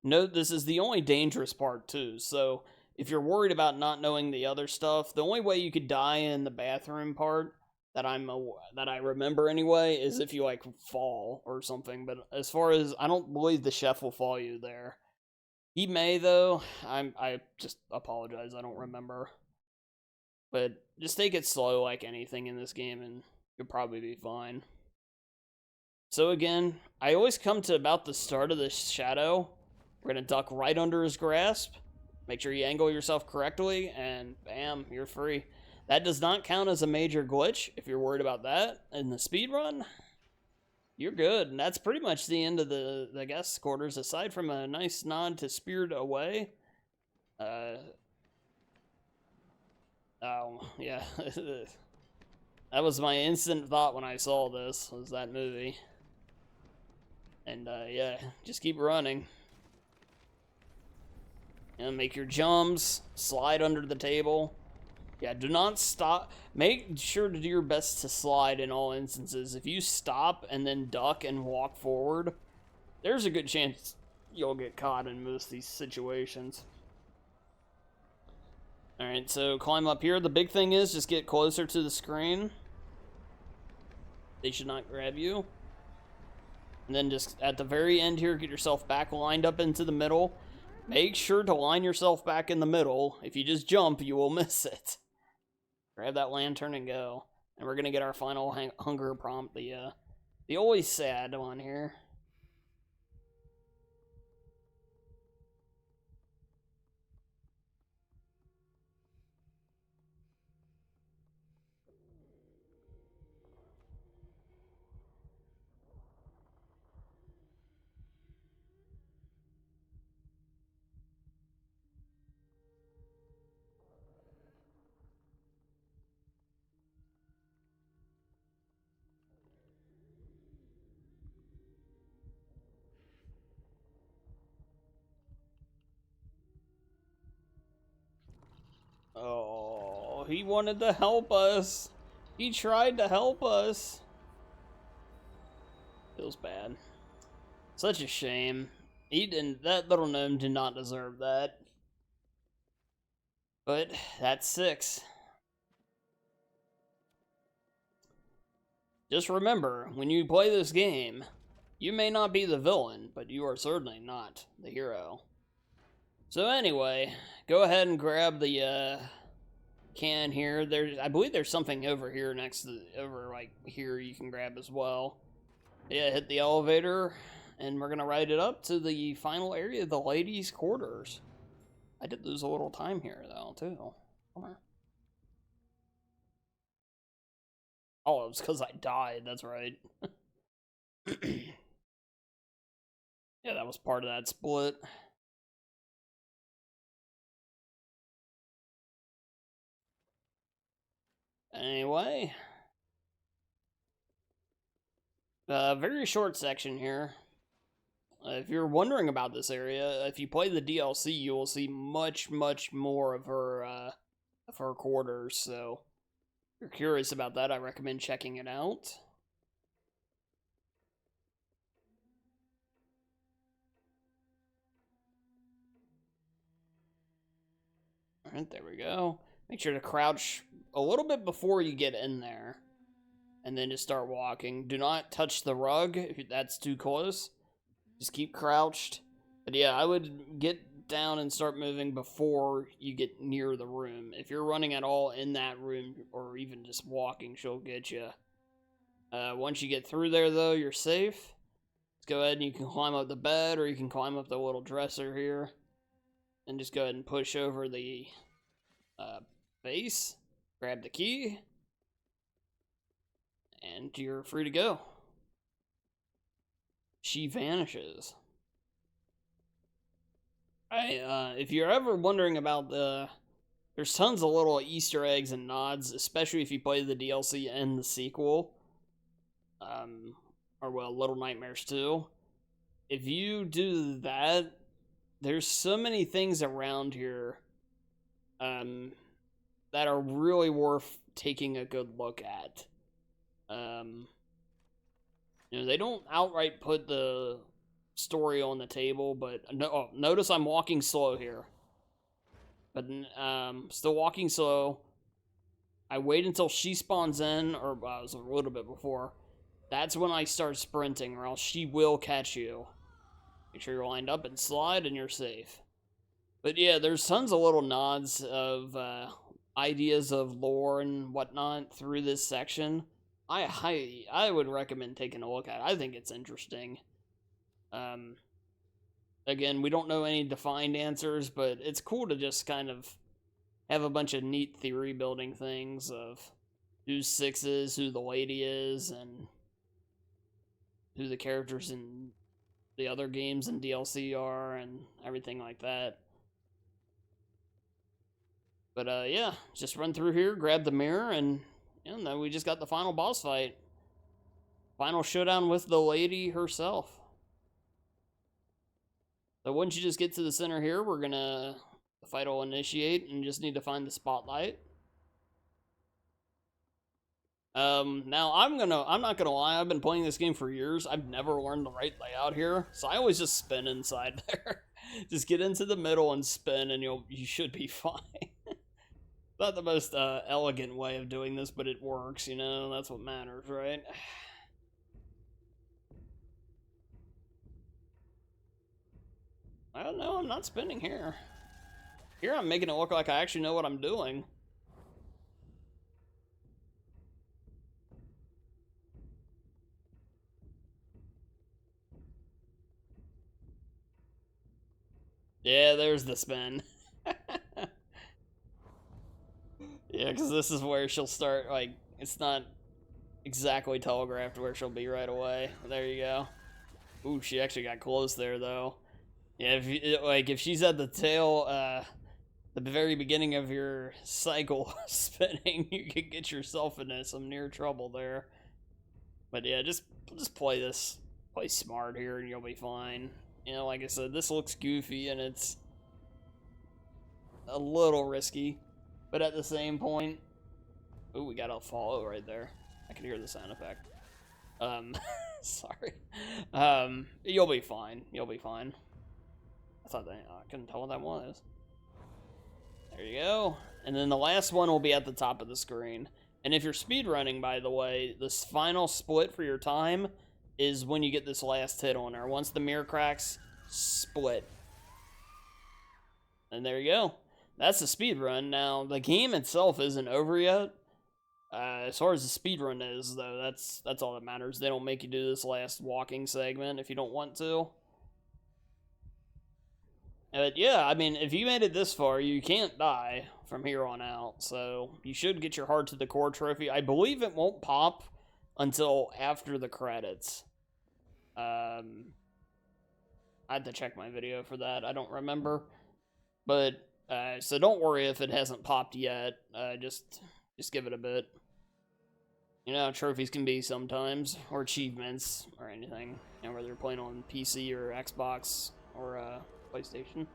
Note this is the only dangerous part too, so if you're worried about not knowing the other stuff, the only way you could die in the bathroom part that I remember anyway is if you like fall or something. But as far as, I don't believe the chef will follow you there. He may though. I just apologize, I don't remember. But just take it slow like anything in this game, and you'll probably be fine. So again, I always come to about the start of this shadow. We're going to duck right under his grasp. Make sure you angle yourself correctly, and bam, you're free. That does not count as a major glitch. If you're worried about that in the speedrun, you're good. And that's pretty much the end of the guest quarters, aside from a nice nod to Spirited Away. Oh, yeah. That was my instant thought when I saw this, was that movie. And, yeah, just keep running. And make your jumps, slide under the table. Yeah, do not stop. Make sure to do your best to slide in all instances. If you stop and then duck and walk forward, there's a good chance you'll get caught in most of these situations. Alright, so climb up here. The big thing is just get closer to the screen. They should not grab you. And then just at the very end here, get yourself back lined up into the middle. Make sure to line yourself back in the middle. If you just jump, you will miss it. Grab that lantern and go. And we're going to get our final hunger prompt, the always sad one here. Oh, he wanted to help us. He tried to help us. Feels bad. Such a shame. He didn't. That little gnome did not deserve that. But that's 6. Just remember, when you play this game, you may not be the villain, but you are certainly not the hero. So anyway, go ahead and grab the can here. I believe there's something over here next to, like here you can grab as well. Yeah, hit the elevator, and we're gonna ride it up to the final area, the ladies' quarters. I did lose a little time here though, too. Come on. Oh, it was because I died, that's right. Yeah, that was part of that split. Anyway. Very short section here. If you're wondering about this area, if you play the DLC, you will see much, much more of her quarters, so if you're curious about that, I recommend checking it out. Alright, there we go. Make sure to crouch a little bit before you get in there, and then just start walking. Do not touch the rug if that's too close. Just keep crouched. But yeah, I would get down and start moving before you get near the room. If you're running at all in that room, or even just walking, she'll get you. Once you get through there, though, you're safe. Let's go ahead and you can climb up the bed, or you can climb up the little dresser here. And just go ahead and push over the base. Grab the key. And you're free to go. She vanishes. If you're ever wondering about there's tons of little Easter eggs and nods, especially if you play the DLC and the sequel. Or well, Little Nightmares 2. If you do that, there's so many things around here that are really worth taking a good look at. They don't outright put the story on the table, but notice I'm walking slow here. But still walking slow. I wait until she spawns in, or well, it was a little bit before. That's when I start sprinting, or else she will catch you. Make sure you're lined up and slide, and you're safe. But yeah, there's tons of little nods of ideas of lore and whatnot through this section. I would recommend taking a look at it. I think it's interesting. Again, we don't know any defined answers, but it's cool to just kind of have a bunch of neat theory building things of who Six is, who the lady is, and who the characters in the other games and DLC are, and everything like that. But yeah, just run through here, grab the mirror, and then we just got the final boss fight. Final showdown with the lady herself. So once you just get to the center here, the fight will initiate, and you just need to find the spotlight. Now I'm not gonna lie, I've been playing this game for years. I've never learned the right layout here, so I always just spin inside there. Just get into the middle and spin, and you should be fine. Not the most elegant way of doing this, but it works, that's what matters, right? I don't know, I'm not spinning here. Here I'm making it look like I actually know what I'm doing. Yeah, there's the spin. Yeah, because this is where she'll start, like, it's not exactly telegraphed where she'll be right away. There you go. Ooh, she actually got close there, though. Yeah, if she's at the tail, the very beginning of your cycle spinning, you could get yourself into some near trouble there. But yeah, just play smart here, and you'll be fine. Like I said, this looks goofy, and it's a little risky. But at the same point, ooh, we got a follow right there. I can hear the sound effect. Sorry. You'll be fine. You'll be fine. I couldn't tell what that was. There you go. And then the last one will be at the top of the screen. And if you're speedrunning, by the way, this final split for your time is when you get this last hit on her. Once the mirror cracks, split. And there you go. That's the speedrun. Now, the game itself isn't over yet. As far as the speedrun is, though, that's all that matters. They don't make you do this last walking segment if you don't want to. But yeah, I mean, if you made it this far, you can't die from here on out. So you should get your Heart to the Core trophy. I believe it won't pop until after the credits. I had to check my video for that. I don't remember. But, so don't worry if it hasn't popped yet. Just give it a bit. You know how trophies can be sometimes, or achievements, or anything. Whether you're playing on PC or Xbox or PlayStation.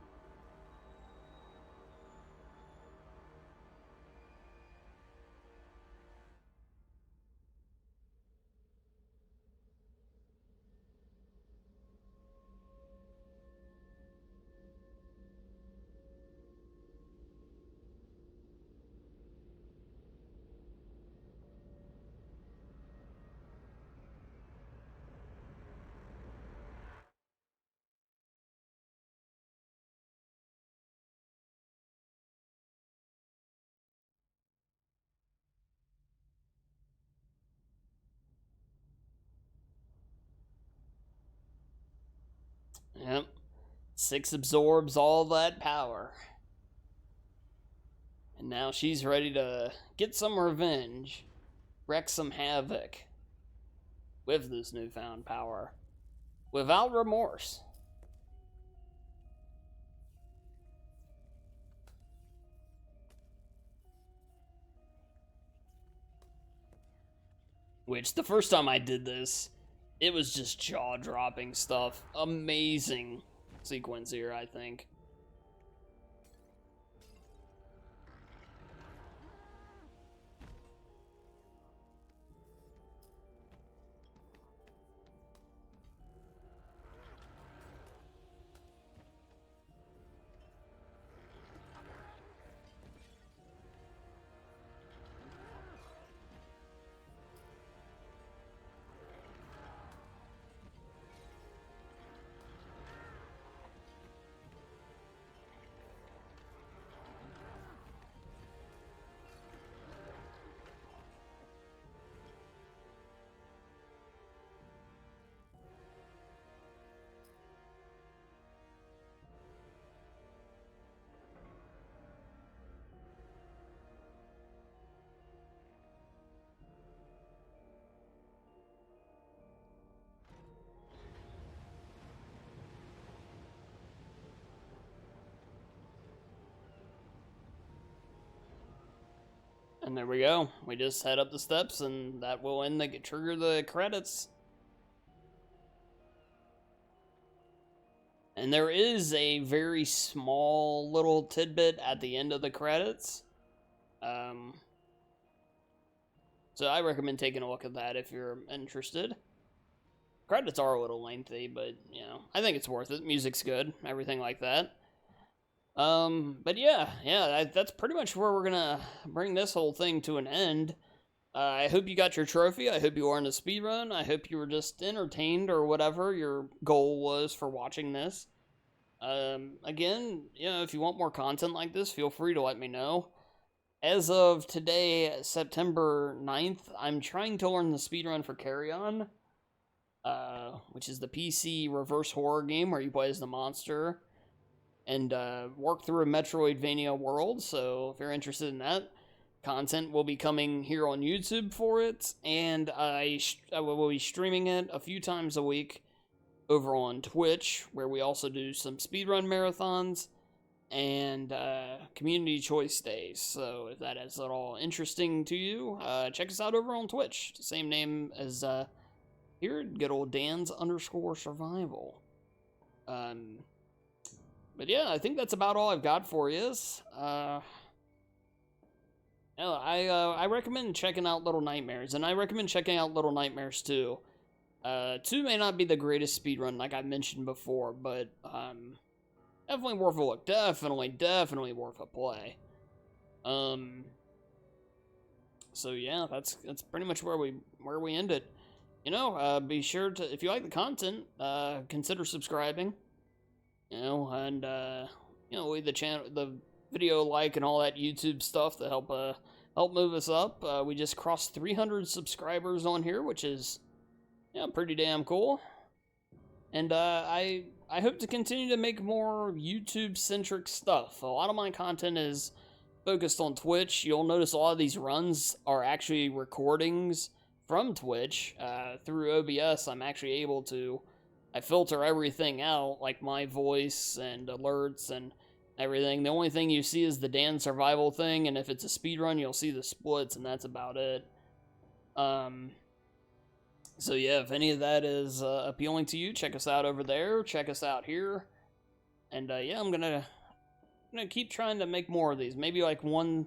Yep. Six absorbs all that power. And now she's ready to get some revenge, wreak some havoc with this newfound power, without remorse. Which, the first time I did this, it was just jaw-dropping stuff. Amazing sequence here, I think. And there we go. We just head up the steps, and that will trigger the credits. And there is a very small little tidbit at the end of the credits. So I recommend taking a look at that if you're interested. Credits are a little lengthy, but, you know, I think it's worth it. Music's good, everything like that. But yeah, that's pretty much where we're gonna bring this whole thing to an end. I hope you got your trophy. I hope you learned a speedrun. I hope you were just entertained or whatever your goal was for watching this. Again, you know, if you want more content like this, feel free to let me know. As of today, September 9th, I'm trying to learn the speedrun for Carry On, which is the PC reverse horror game where you play as the monster and work through a Metroidvania world. So if you're interested in that, content will be coming here on YouTube for it, and I will be streaming it a few times a week over on Twitch, where we also do some speedrun marathons and community choice days. So if that is at all interesting to you, check us out over on Twitch. The same name as here, good old Dan's_survival. But yeah, I think that's about all I've got for you. I recommend checking out Little Nightmares, and I recommend checking out Little Nightmares 2. 2 may not be the greatest speedrun, like I mentioned before, but definitely worth a look. Definitely worth a play. So yeah, that's pretty much where we ended. You know, be sure to, if you like the content, consider subscribing. You know, and you know, leave the video like and all that YouTube stuff to help move us up. We just crossed 300 subscribers on here, which is, yeah, pretty damn cool. And I hope to continue to make more YouTube-centric stuff. A lot of my content is focused on Twitch. You'll notice a lot of these runs are actually recordings from Twitch. Through OBS, I'm actually able to, I filter everything out, like my voice and alerts and everything. The only thing you see is the Dan survival thing, and if it's a speedrun, you'll see the splits, and that's about it. So yeah, if any of that is appealing to you, check us out over there. Check us out here. And yeah, I'm gonna keep trying to make more of these. Maybe like one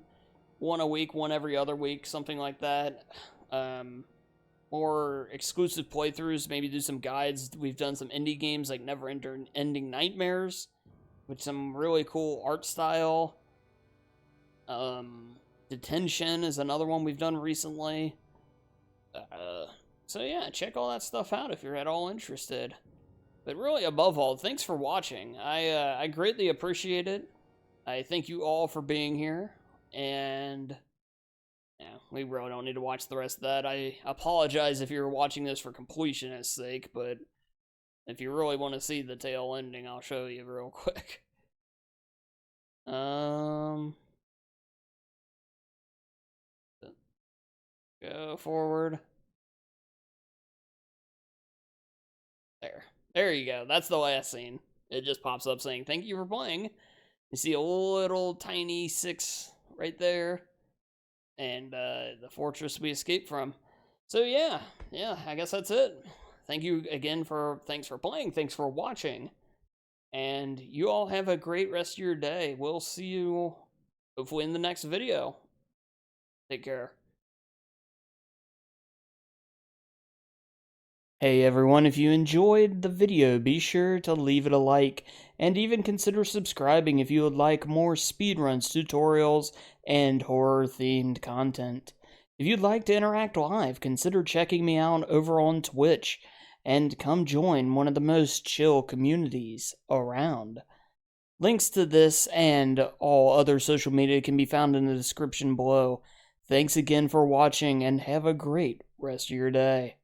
a week, one every other week, something like that. More exclusive playthroughs, maybe do some guides. We've done some indie games like Never Ending Nightmares, with some really cool art style. Detention is another one we've done recently. So yeah, check all that stuff out if you're at all interested. But really, above all, thanks for watching. I greatly appreciate it. I thank you all for being here, and yeah, we really don't need to watch the rest of that. I apologize if you're watching this for completionist's sake, but if you really want to see the tail ending, I'll show you real quick. Go forward. There you go. That's the last scene. It just pops up saying, thank you for playing. You see a little tiny 6 right there. And the fortress we escaped from. So yeah, I guess that's it. Thank you again thanks for playing, thanks for watching. And you all have a great rest of your day. We'll see you hopefully in the next video. Take care. Hey everyone, if you enjoyed the video, be sure to leave it a like, and even consider subscribing if you would like more speedruns, tutorials, and horror-themed content. If you'd like to interact live, consider checking me out over on Twitch, and come join one of the most chill communities around. Links to this and all other social media can be found in the description below. Thanks again for watching, and have a great rest of your day.